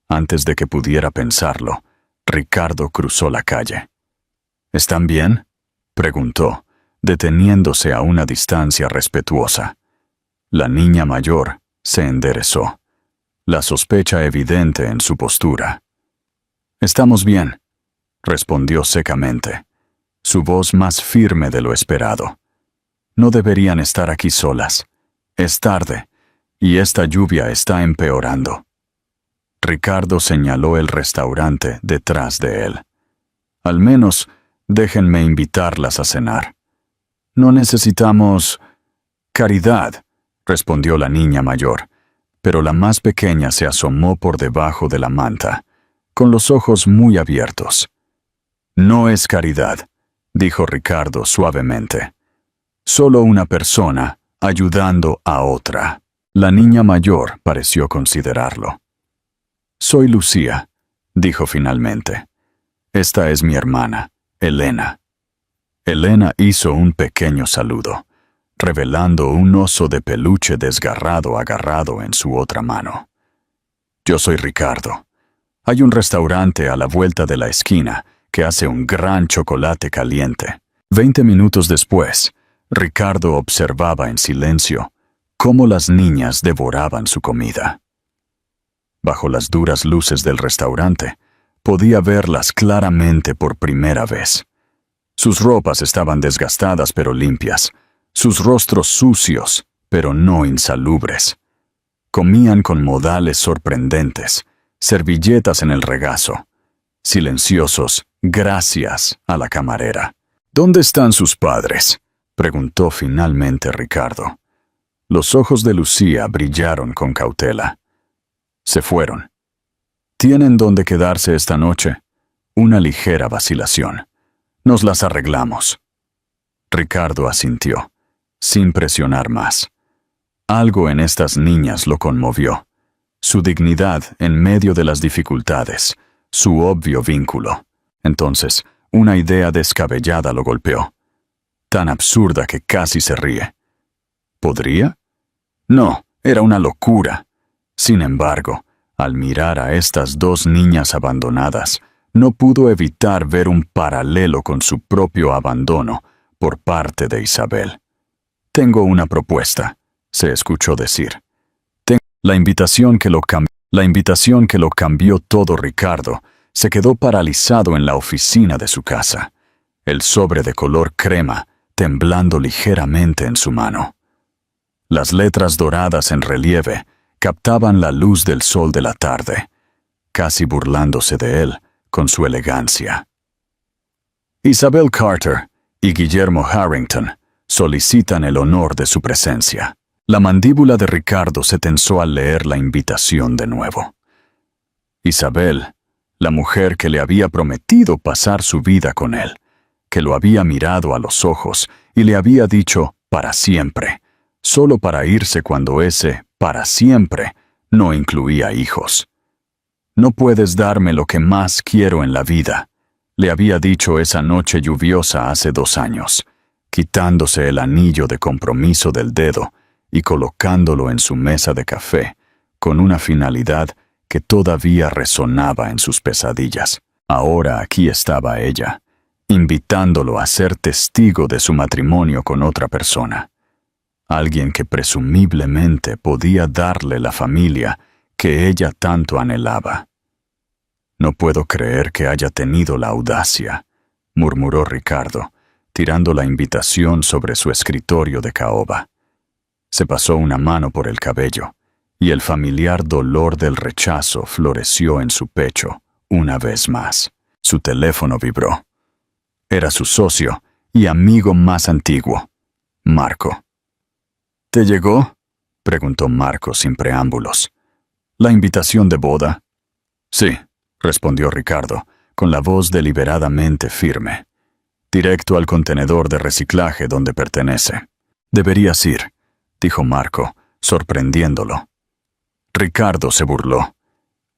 Antes de que pudiera pensarlo, Ricardo cruzó la calle. ¿Están bien?, preguntó, deteniéndose a una distancia respetuosa. La niña mayor se enderezó, la sospecha evidente en su postura. «Estamos bien», respondió secamente, su voz más firme de lo esperado. «No deberían estar aquí solas. Es tarde, y esta lluvia está empeorando». Ricardo señaló el restaurante detrás de él. «Al menos, déjenme invitarlas a cenar». «No necesitamos caridad», respondió la niña mayor, pero la más pequeña se asomó por debajo de la manta, con los ojos muy abiertos. «No es caridad», dijo Ricardo suavemente. «Solo una persona ayudando a otra». La niña mayor pareció considerarlo. «Soy Lucía», dijo finalmente. «Esta es mi hermana, Elena». Elena hizo un pequeño saludo, revelando un oso de peluche desgarrado agarrado en su otra mano. «Yo soy Ricardo. Hay un restaurante a la vuelta de la esquina que hace un gran chocolate caliente». 20 minutos después, Ricardo observaba en silencio cómo las niñas devoraban su comida. Bajo las duras luces del restaurante, podía verlas claramente por primera vez. Sus ropas estaban desgastadas pero limpias, sus rostros sucios pero no insalubres. Comían con modales sorprendentes, servilletas en el regazo, silenciosos gracias a la camarera. «¿Dónde están sus padres?», preguntó finalmente Ricardo. Los ojos de Lucía brillaron con cautela. «Se fueron». «¿Tienen dónde quedarse esta noche?». Una ligera vacilación. «Nos las arreglamos». Ricardo asintió, sin presionar más. Algo en estas niñas lo conmovió. Su dignidad en medio de las dificultades, su obvio vínculo. Entonces, una idea descabellada lo golpeó. Tan absurda que casi se ríe. ¿Podría? No, era una locura. Sin embargo, al mirar a estas 2 niñas abandonadas, no pudo evitar ver un paralelo con su propio abandono por parte de Isabel. «Tengo una propuesta», se escuchó decir. La invitación que lo cambió todo. Ricardo se quedó paralizado en la oficina de su casa, el sobre de color crema temblando ligeramente en su mano. Las letras doradas en relieve captaban la luz del sol de la tarde, casi burlándose de él con su elegancia. Isabel Carter y Guillermo Harrington solicitan el honor de su presencia. La mandíbula de Ricardo se tensó al leer la invitación de nuevo. Isabel, la mujer que le había prometido pasar su vida con él, que lo había mirado a los ojos y le había dicho para siempre, solo para irse cuando ese para siempre no incluía hijos. No puedes darme lo que más quiero en la vida, le había dicho esa noche lluviosa hace 2 años, quitándose el anillo de compromiso del dedo y colocándolo en su mesa de café, con una finalidad que todavía resonaba en sus pesadillas. Ahora aquí estaba ella, invitándolo a ser testigo de su matrimonio con otra persona. Alguien que presumiblemente podía darle la familia que ella tanto anhelaba. No puedo creer que haya tenido la audacia, murmuró Ricardo, tirando la invitación sobre su escritorio de caoba. Se pasó una mano por el cabello, y el familiar dolor del rechazo floreció en su pecho una vez más. Su teléfono vibró. Era su socio y amigo más antiguo, Marco. ¿Te llegó?, preguntó Marco sin preámbulos. ¿La invitación de boda? Sí, respondió Ricardo, con la voz deliberadamente firme. Directo al contenedor de reciclaje donde pertenece. Deberías ir, dijo Marco, sorprendiéndolo. Ricardo se burló.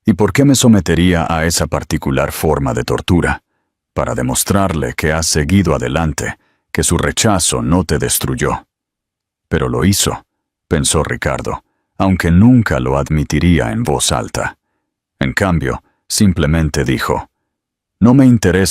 ¿Y por qué me sometería a esa particular forma de tortura? Para demostrarle que has seguido adelante, que su rechazo no te destruyó. Pero lo hizo, pensó Ricardo, aunque nunca lo admitiría en voz alta. En cambio, simplemente dijo, no me interesa